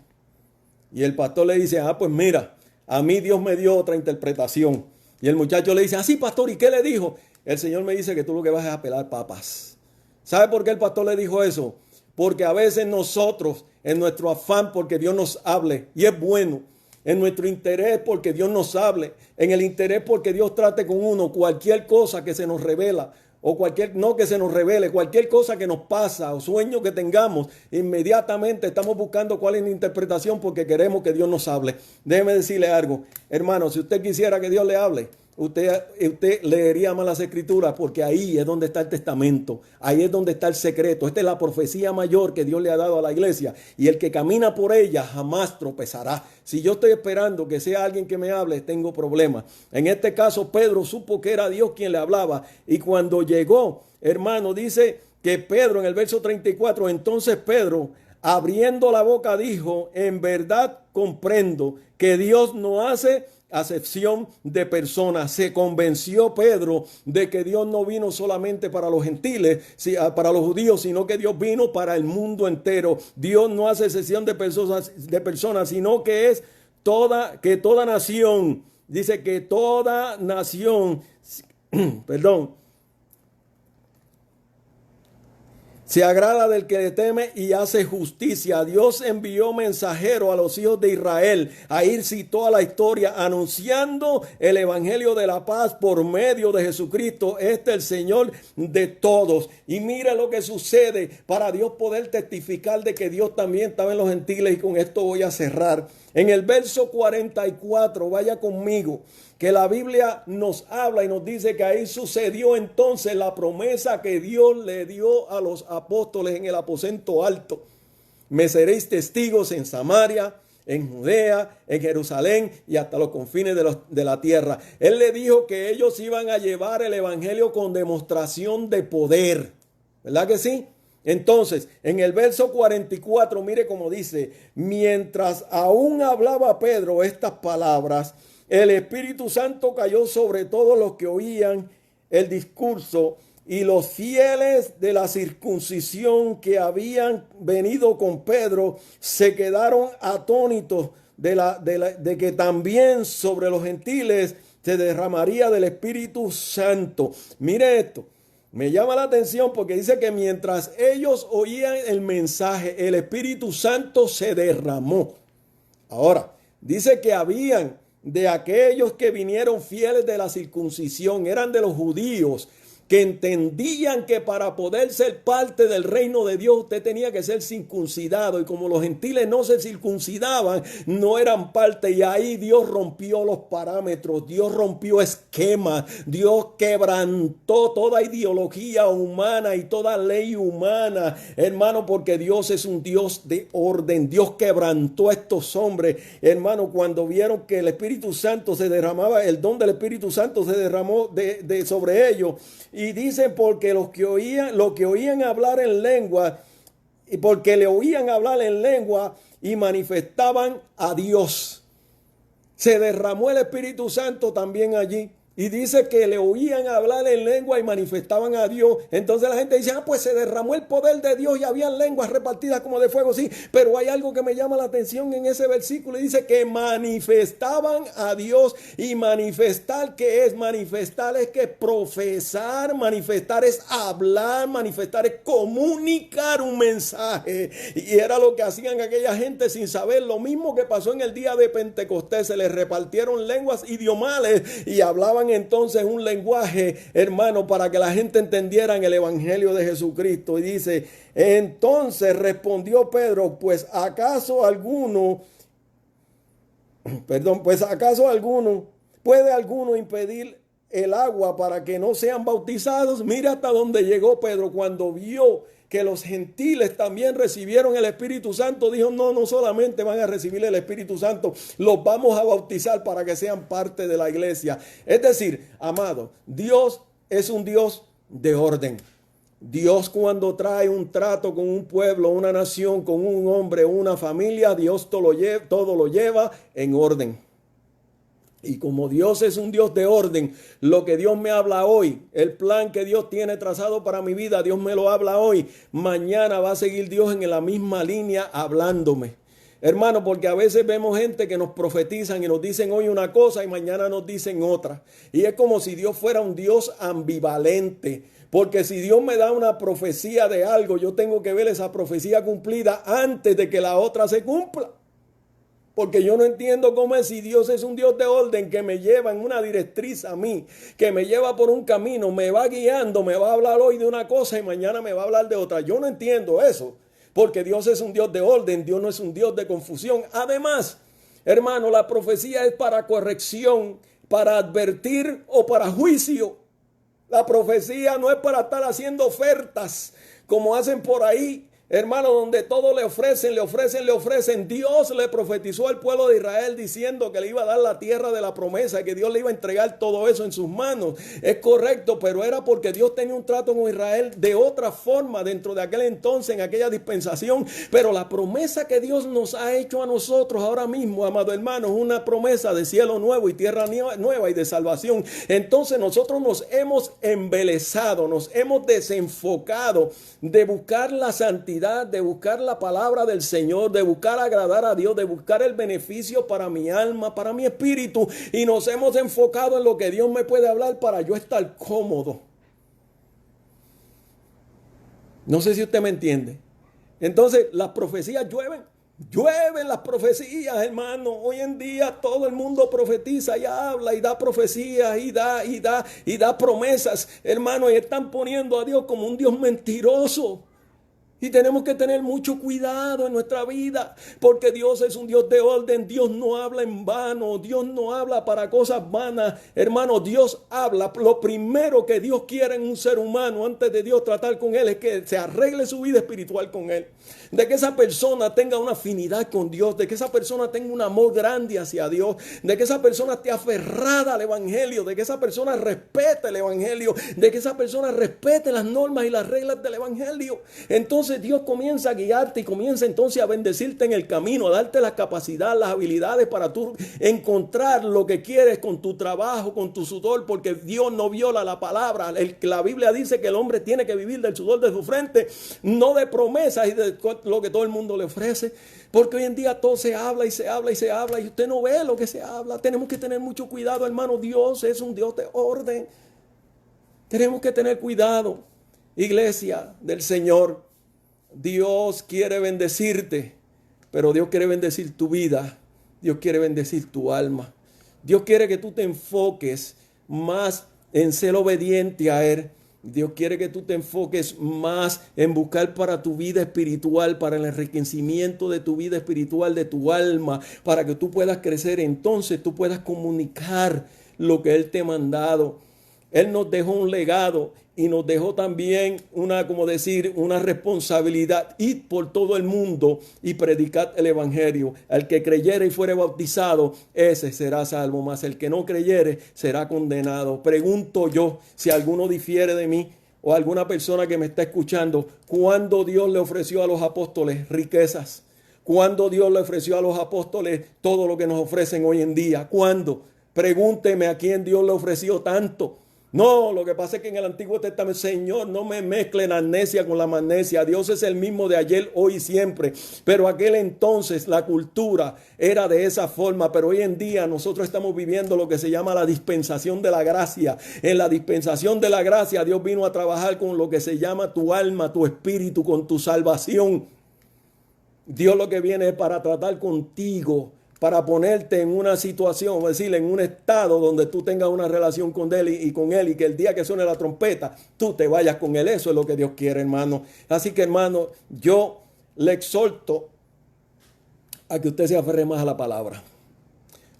Y el pastor le dice, pues mira, a mí Dios me dio otra interpretación. Y el muchacho le dice, sí, pastor, ¿y qué le dijo? El Señor me dice que tú lo que vas es a pelar papas. ¿Sabe por qué el pastor le dijo eso? Porque a veces nosotros, en nuestro afán porque Dios nos hable, y es bueno, en nuestro interés porque Dios nos hable, en el interés porque Dios trate con uno, cualquier cosa que se nos revela, o no que se nos revele, cualquier cosa que nos pasa o sueño que tengamos, inmediatamente estamos buscando cuál es la interpretación porque queremos que Dios nos hable. Déjeme decirle algo, hermano, si usted quisiera que Dios le hable, usted leería más las escrituras porque ahí es donde está el testamento, ahí es donde está el secreto. Esta es la profecía mayor que Dios le ha dado a la iglesia y el que camina por ella jamás tropezará. Si yo estoy esperando que sea alguien que me hable, tengo problemas. En este caso, Pedro supo que era Dios quien le hablaba y cuando llegó, hermano, dice que Pedro en el verso 34, entonces Pedro, abriendo la boca, dijo, en verdad comprendo que Dios no hace acepción de personas. Se convenció Pedro de que Dios no vino solamente para los gentiles, para los judíos, sino que Dios vino para el mundo entero. Dios no hace excepción de personas, sino que es toda nación, dice que toda nación, perdón, se agrada del que le teme y hace justicia. Dios envió mensajero a los hijos de Israel. Ahí citó a la historia anunciando el evangelio de la paz por medio de Jesucristo. Este es el Señor de todos. Y mira lo que sucede para Dios poder testificar de que Dios también estaba en los gentiles. Y con esto voy a cerrar. En el verso 44, vaya conmigo, que la Biblia nos habla y nos dice que ahí sucedió entonces la promesa que Dios le dio a los apóstoles en el aposento alto. Me seréis testigos en Samaria, en Judea, en Jerusalén y hasta los confines de la tierra. Él le dijo que ellos iban a llevar el evangelio con demostración de poder. ¿Verdad que sí? Entonces, en el verso 44, mire cómo dice: mientras aún hablaba Pedro estas palabras, el Espíritu Santo cayó sobre todos los que oían el discurso, y los fieles de la circuncisión que habían venido con Pedro se quedaron atónitos de que también sobre los gentiles se derramaría del Espíritu Santo. Mire esto, me llama la atención porque dice que mientras ellos oían el mensaje, el Espíritu Santo se derramó. Ahora, dice que habían de aquellos que vinieron fieles de la circuncisión, eran de los judíos, que entendían que para poder ser parte del reino de Dios usted tenía que ser circuncidado, y como los gentiles no se circuncidaban, no eran parte, y ahí Dios rompió los parámetros, Dios rompió esquemas, Dios quebrantó toda ideología humana y toda ley humana, hermano, porque Dios es un Dios de orden. Dios quebrantó a estos hombres, hermano, cuando vieron que el Espíritu Santo se derramaba, el don del Espíritu Santo se derramó sobre ellos. Y dicen porque lo que oían hablar en lengua, y porque le oían hablar en lengua y manifestaban a Dios. Se derramó el Espíritu Santo también allí. Y dice que le oían hablar en lengua y manifestaban a Dios. Entonces la gente dice, pues se derramó el poder de Dios y habían lenguas repartidas como de fuego. Sí, pero hay algo que me llama la atención en ese versículo. Y dice que manifestaban a Dios. Y manifestar, ¿qué es? Manifestar es que profesar, manifestar es hablar, manifestar es comunicar un mensaje. Y era lo que hacían aquella gente sin saber. Lo mismo que pasó en el día de Pentecostés. Se les repartieron lenguas idiomales y hablaban entonces un lenguaje, hermano, para que la gente entendiera el evangelio de Jesucristo. Y dice, entonces respondió Pedro, pues acaso alguno puede alguno impedir el agua para que no sean bautizados. Mira hasta dónde llegó Pedro cuando vio que los gentiles también recibieron el Espíritu Santo. Dijo, no solamente van a recibir el Espíritu Santo, los vamos a bautizar para que sean parte de la iglesia. Es decir, amado, Dios es un Dios de orden. Dios, cuando trae un trato con un pueblo, una nación, con un hombre, una familia, Dios todo lo lleva en orden. Y como Dios es un Dios de orden, lo que Dios me habla hoy, el plan que Dios tiene trazado para mi vida, Dios me lo habla hoy. Mañana va a seguir Dios en la misma línea hablándome. Hermano, porque a veces vemos gente que nos profetizan y nos dicen hoy una cosa y mañana nos dicen otra. Y es como si Dios fuera un Dios ambivalente. Porque si Dios me da una profecía de algo, yo tengo que ver esa profecía cumplida antes de que la otra se cumpla. Porque yo no entiendo cómo es, si Dios es un Dios de orden que me lleva en una directriz a mí, que me lleva por un camino, me va guiando, me va a hablar hoy de una cosa y mañana me va a hablar de otra. Yo no entiendo eso, porque Dios es un Dios de orden, Dios no es un Dios de confusión. Además, hermano, la profecía es para corrección, para advertir o para juicio. La profecía no es para estar haciendo ofertas como hacen por ahí. Hermano, donde todo le ofrecen. Dios le profetizó al pueblo de Israel diciendo que le iba a dar la tierra de la promesa, que Dios le iba a entregar todo eso en sus manos. Es correcto, pero era porque Dios tenía un trato con Israel de otra forma dentro de aquel entonces, en aquella dispensación. Pero la promesa que Dios nos ha hecho a nosotros ahora mismo, amado hermano, es una promesa de cielo nuevo y tierra nueva y de salvación. Entonces nosotros nos hemos embelesado, nos hemos desenfocado de buscar la santidad, de buscar la palabra del Señor, de buscar agradar a Dios, de buscar el beneficio para mi alma, para mi espíritu, y nos hemos enfocado en lo que Dios me puede hablar para yo estar cómodo. No sé si usted me entiende. Entonces las profecías llueven las profecías, hermano. Hoy en día todo el mundo profetiza y habla y da profecías y da promesas, hermano, y están poniendo a Dios como un Dios mentiroso. Y tenemos que tener mucho cuidado en nuestra vida, porque Dios es un Dios de orden. Dios no habla en vano, Dios no habla para cosas vanas. Hermano, Dios habla. Lo primero que Dios quiere en un ser humano, antes de Dios tratar con él, es que se arregle su vida espiritual con él. De que esa persona tenga una afinidad con Dios, de que esa persona tenga un amor grande hacia Dios, de que esa persona esté aferrada al Evangelio, de que esa persona respete el Evangelio, de que esa persona respete las normas y las reglas del Evangelio. Entonces Dios comienza a guiarte y comienza entonces a bendecirte en el camino, a darte la capacidad, las habilidades para tú encontrar lo que quieres con tu trabajo, con tu sudor, porque Dios no viola la palabra. La Biblia dice que el hombre tiene que vivir del sudor de su frente, no de promesas y de lo que todo el mundo le ofrece, porque hoy en día todo se habla y se habla y se habla y usted no ve lo que se habla. Tenemos que tener mucho cuidado, hermano. Dios es un Dios de orden. Tenemos que tener cuidado, iglesia del Señor. Dios quiere bendecirte, pero Dios quiere bendecir tu vida. Dios quiere bendecir tu alma. Dios quiere que tú te enfoques más en ser obediente a Él. Dios quiere que tú te enfoques más en buscar para tu vida espiritual, para el enriquecimiento de tu vida espiritual, de tu alma, para que tú puedas crecer. Entonces tú puedas comunicar lo que Él te ha mandado. Él nos dejó un legado y nos dejó también una responsabilidad. Ir por todo el mundo y predicar el evangelio. Al que creyere y fuere bautizado, ese será salvo, mas el que no creyere será condenado. Pregunto yo, si alguno difiere de mí o alguna persona que me está escuchando, ¿cuándo Dios le ofreció a los apóstoles riquezas? ¿Cuándo Dios le ofreció a los apóstoles todo lo que nos ofrecen hoy en día? ¿Cuándo? Pregúnteme a quién Dios le ofreció tanto. No, lo que pasa es que en el Antiguo Testamento, Señor, no me mezcle la amnesia con la magnesia. Dios es el mismo de ayer, hoy y siempre. Pero aquel entonces la cultura era de esa forma. Pero hoy en día nosotros estamos viviendo lo que se llama la dispensación de la gracia. En la dispensación de la gracia Dios vino a trabajar con lo que se llama tu alma, tu espíritu, con tu salvación. Dios lo que viene es para tratar contigo, para ponerte en una situación, es decir, en un estado donde tú tengas una relación con Él y con Él, y que el día que suene la trompeta, tú te vayas con Él. Eso es lo que Dios quiere, hermano. Así que, hermano, yo le exhorto a que usted se aferre más a la palabra.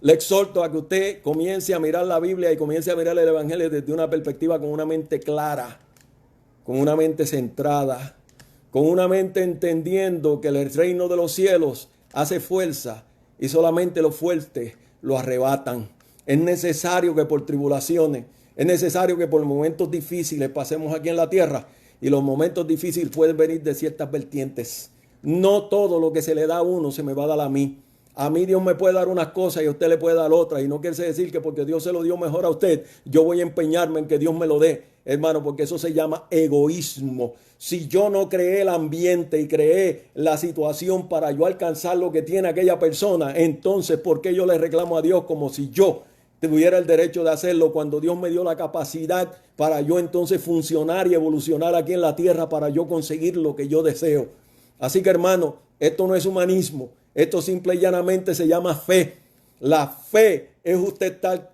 Le exhorto a que usted comience a mirar la Biblia y comience a mirar el Evangelio desde una perspectiva con una mente clara, con una mente centrada, con una mente entendiendo que el reino de los cielos hace fuerza y solamente los fuertes lo arrebatan. Es necesario que por tribulaciones, es necesario que por momentos difíciles pasemos aquí en la tierra, y los momentos difíciles pueden venir de ciertas vertientes. No todo lo que se le da a uno se me va a dar a mí. A mí Dios me puede dar unas cosas y a usted le puede dar otras, y no quiere decir que porque Dios se lo dio mejor a usted, yo voy a empeñarme en que Dios me lo dé, hermano, porque eso se llama egoísmo. Si yo no creé el ambiente y creé la situación para yo alcanzar lo que tiene aquella persona, entonces ¿por qué yo le reclamo a Dios como si yo tuviera el derecho de hacerlo, cuando Dios me dio la capacidad para yo entonces funcionar y evolucionar aquí en la tierra para yo conseguir lo que yo deseo? Así que, hermano, esto no es humanismo. Esto simple y llanamente se llama fe. La fe es usted estar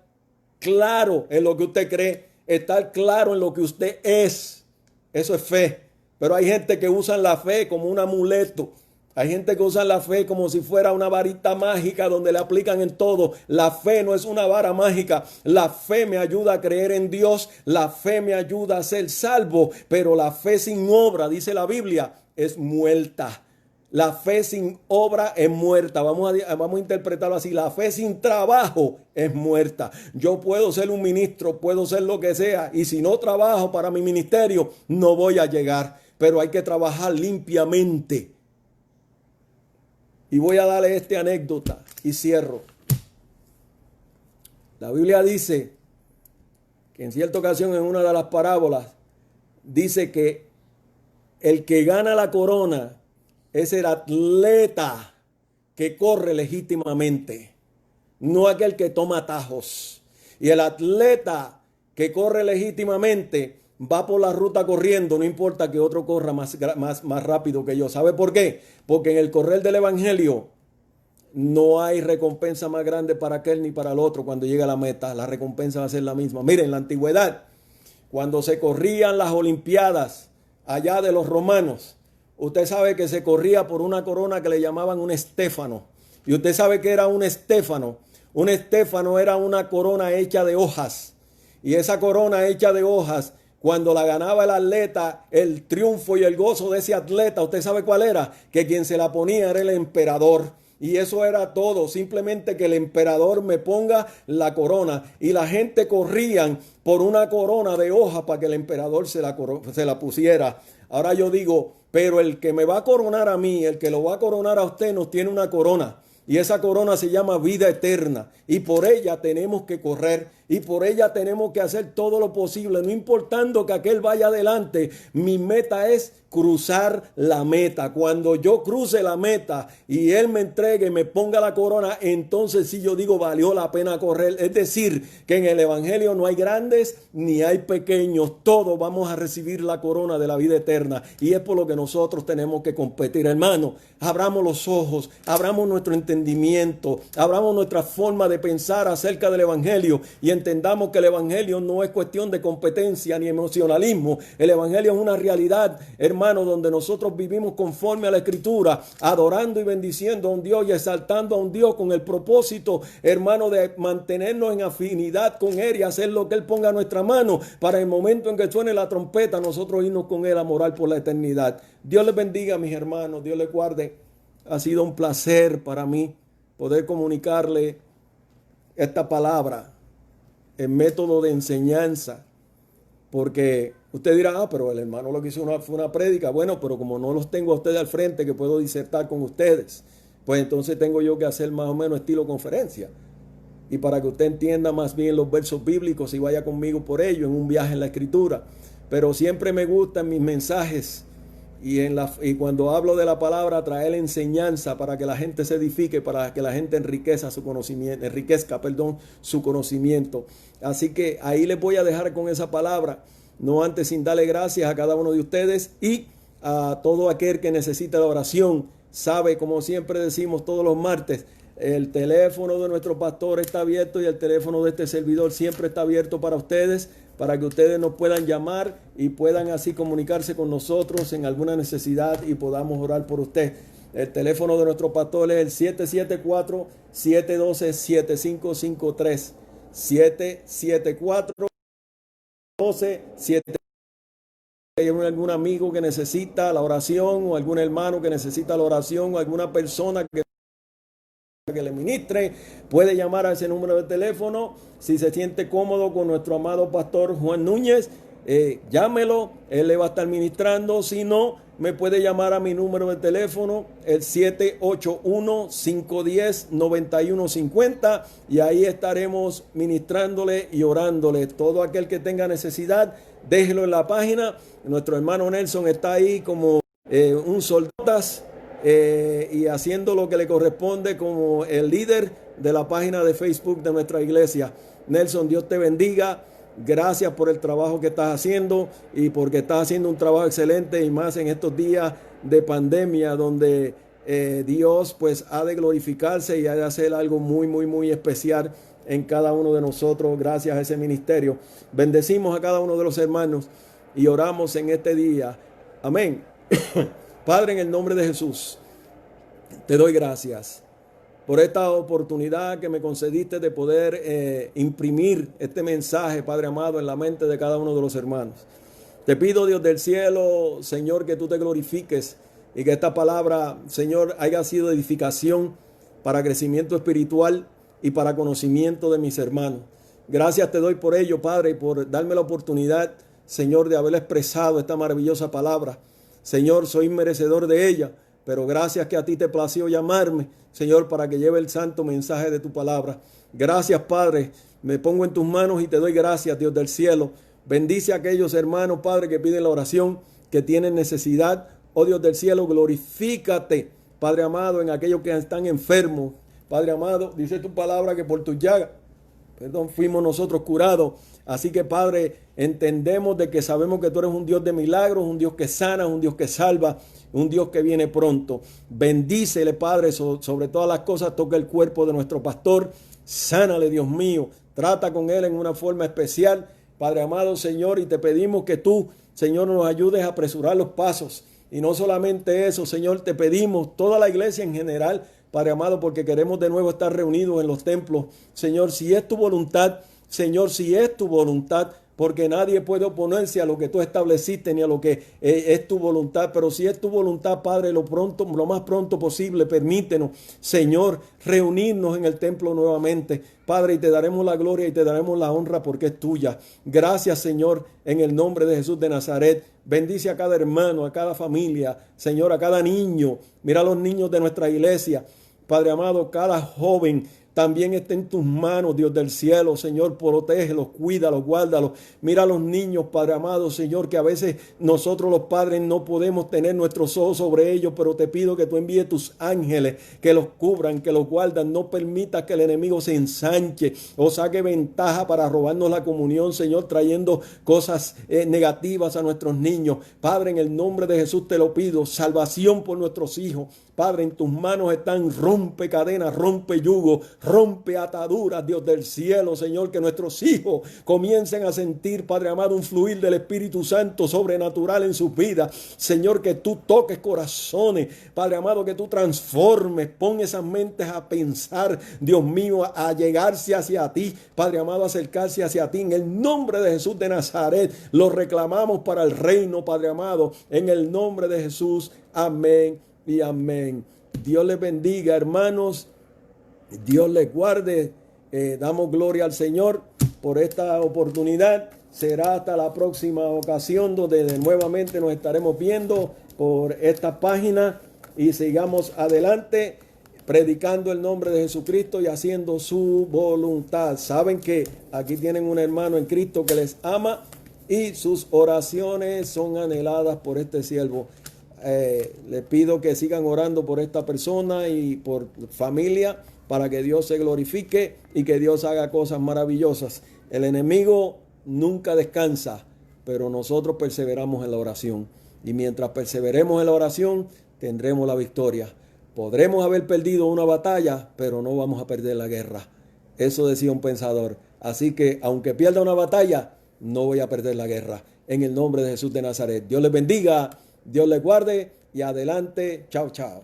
claro en lo que usted cree, estar claro en lo que usted es. Eso es fe. Pero hay gente que usa la fe como un amuleto. Hay gente que usa la fe como si fuera una varita mágica donde le aplican en todo. La fe no es una vara mágica. La fe me ayuda a creer en Dios. La fe me ayuda a ser salvo. Pero la fe sin obra, dice la Biblia, es muerta. La fe sin obra es muerta. Vamos a interpretarlo así. La fe sin trabajo es muerta. Yo puedo ser un ministro, puedo ser lo que sea, y si no trabajo para mi ministerio, no voy a llegar. Pero hay que trabajar limpiamente. Y voy a darle esta anécdota y cierro. La Biblia dice que en cierta ocasión, en una de las parábolas, dice que el que gana la corona es el atleta que corre legítimamente, no aquel que toma atajos. Y el atleta que corre legítimamente va por la ruta corriendo, no importa que otro corra más rápido que yo. ¿Sabe por qué? Porque en el correr del evangelio no hay recompensa más grande para aquel ni para el otro cuando llega a la meta. La recompensa va a ser la misma. Miren, en la antigüedad, cuando se corrían las olimpiadas allá de los romanos, usted sabe que se corría por una corona que le llamaban un estéfano. Y usted sabe que era un estéfano. Un estéfano era una corona hecha de hojas. Y esa corona hecha de hojas, cuando la ganaba el atleta, el triunfo y el gozo de ese atleta, ¿usted sabe cuál era? Que quien se la ponía era el emperador. Y eso era todo, simplemente que el emperador me ponga la corona. Y la gente corrían por una corona de hojas para que el emperador se la pusiera. Ahora yo digo, pero el que me va a coronar a mí, el que lo va a coronar a usted, nos tiene una corona. Y esa corona se llama vida eterna. Y por ella tenemos que correr. Y por ella tenemos que hacer todo lo posible. No importando que aquel vaya adelante. Mi meta es cruzar la meta. Cuando yo cruce la meta y él me entregue y me ponga la corona, entonces sí yo digo valió la pena correr. Es decir, que en el evangelio no hay grandes ni hay pequeños. Todos vamos a recibir la corona de la vida eterna. Y es por lo que nosotros tenemos que competir. Hermano, abramos los ojos, abramos nuestro entendimiento, abramos nuestra forma de pensar acerca del evangelio y entendamos que el evangelio no es cuestión de competencia ni emocionalismo. El evangelio es una realidad, hermano, donde nosotros vivimos conforme a la escritura, adorando y bendiciendo a un Dios y exaltando a un Dios con el propósito, hermano, de mantenernos en afinidad con él y hacer lo que él ponga a nuestra mano para el momento en que suene la trompeta nosotros irnos con él a morar por la eternidad. Dios les bendiga, mis hermanos, Dios les guarde. Ha sido un placer para mí poder comunicarle esta palabra en método de enseñanza, porque usted dirá, pero el hermano lo que hizo fue una prédica. Bueno, pero como no los tengo a ustedes al frente que puedo disertar con ustedes, pues entonces tengo yo que hacer más o menos estilo conferencia. Y para que usted entienda más bien los versos bíblicos y vaya conmigo por ello en un viaje en la escritura. Pero siempre me gustan mis mensajes y cuando hablo de la palabra traer enseñanza para que la gente se edifique, para que la gente enriquezca su conocimiento. Así que ahí les voy a dejar con esa palabra, no antes sin darle gracias a cada uno de ustedes y a todo aquel que necesita la oración. Sabe, como siempre decimos todos los martes, el teléfono de nuestro pastor está abierto y el teléfono de este servidor siempre está abierto para ustedes, para que ustedes nos puedan llamar y puedan así comunicarse con nosotros en alguna necesidad y podamos orar por usted. El teléfono de nuestro pastor es el 774-712-7553. 774-712-7553. Hay algún amigo que necesita la oración o algún hermano que necesita la oración o alguna persona que le ministre, puede llamar a ese número de teléfono. Si se siente cómodo con nuestro amado pastor Juan Núñez, llámelo, él le va a estar ministrando. Si no, me puede llamar a mi número de teléfono, el 781-510-9150, y ahí estaremos ministrándole y orándole. Todo aquel que tenga necesidad, déjelo en la página. Nuestro hermano Nelson está ahí como un soldado y haciendo lo que le corresponde como el líder de la página de Facebook de nuestra iglesia. Nelson, Dios te bendiga. Gracias por el trabajo que estás haciendo y porque estás haciendo un trabajo excelente y más en estos días de pandemia donde Dios pues ha de glorificarse y ha de hacer algo muy especial en cada uno de nosotros gracias a ese ministerio. Bendecimos a cada uno de los hermanos y oramos en este día. Amén. Padre, en el nombre de Jesús, te doy gracias por esta oportunidad que me concediste de poder imprimir este mensaje, Padre amado, en la mente de cada uno de los hermanos. Te pido, Dios del cielo, Señor, que tú te glorifiques y que esta palabra, Señor, haya sido edificación para crecimiento espiritual y para conocimiento de mis hermanos. Gracias te doy por ello, Padre, y por darme la oportunidad, Señor, de haber expresado esta maravillosa palabra. Señor, soy merecedor de ella, pero gracias que a ti te plació llamarme, Señor, para que lleve el santo mensaje de tu palabra. Gracias, Padre. Me pongo en tus manos y te doy gracias, Dios del cielo. Bendice a aquellos hermanos, Padre, que piden la oración, que tienen necesidad. Oh Dios del cielo, glorifícate, Padre amado, en aquellos que están enfermos. Padre amado, dice tu palabra que por tus llagas, fuimos nosotros curados. Así que, Padre, entendemos de que sabemos que tú eres un Dios de milagros, un Dios que sana, un Dios que salva, un Dios que viene pronto. Bendícele, Padre, sobre todas las cosas, toca el cuerpo de nuestro pastor, sánale, Dios mío, trata con él en una forma especial, Padre amado, Señor, y te pedimos que tú, Señor, nos ayudes a apresurar los pasos Y no solamente eso, Señor, te pedimos, toda la iglesia en general, Padre amado, porque queremos de nuevo estar reunidos en los templos. Señor, si es tu voluntad, Señor, si es tu voluntad, porque nadie puede oponerse a lo que tú estableciste ni a lo que es tu voluntad. Pero si es tu voluntad, Padre, lo más pronto posible, permítenos, Señor, reunirnos en el templo nuevamente. Padre, y te daremos la gloria y te daremos la honra porque es tuya. Gracias, Señor, en el nombre de Jesús de Nazaret. Bendice a cada hermano, a cada familia, Señor, a cada niño. Mira a los niños de nuestra iglesia. Padre amado, cada joven también está en tus manos, Dios del cielo, Señor, protégelos, cuídalos, guárdalos. Mira a los niños, Padre amado, Señor, que a veces nosotros los padres no podemos tener nuestros ojos sobre ellos, pero te pido que tú envíes tus ángeles, que los cubran, que los guardan. No permitas que el enemigo se ensanche o saque ventaja para robarnos la comunión, Señor, trayendo cosas negativas a nuestros niños. Padre, en el nombre de Jesús te lo pido, salvación por nuestros hijos. Padre, en tus manos están, rompe cadenas, rompe yugo, rompe ataduras, Dios del cielo, Señor, que nuestros hijos comiencen a sentir, Padre amado, un fluir del Espíritu Santo sobrenatural en sus vidas. Señor, que tú toques corazones, Padre amado, que tú transformes, pon esas mentes a pensar, Dios mío, a llegarse hacia ti, Padre amado, a acercarse hacia ti. En el nombre de Jesús de Nazaret, lo reclamamos para el reino, Padre amado, en el nombre de Jesús. Amén y amén. Dios les bendiga, hermanos. Dios les guarde. Damos gloria al Señor por esta oportunidad. Será hasta la próxima ocasión donde nuevamente nos estaremos viendo por esta página y sigamos adelante predicando el nombre de Jesucristo y haciendo su voluntad. Saben que aquí tienen un hermano en Cristo que les ama y sus oraciones son anheladas por este siervo. Les pido que sigan orando por esta persona y por familia para que Dios se glorifique y que Dios haga cosas maravillosas. El enemigo nunca descansa, pero nosotros perseveramos en la oración. Y mientras perseveremos en la oración, tendremos la victoria. Podremos haber perdido una batalla, pero no vamos a perder la guerra. Eso decía un pensador. Así que, aunque pierda una batalla, no voy a perder la guerra. En el nombre de Jesús de Nazaret. Dios les bendiga. Dios les guarde y adelante. Chao, chao.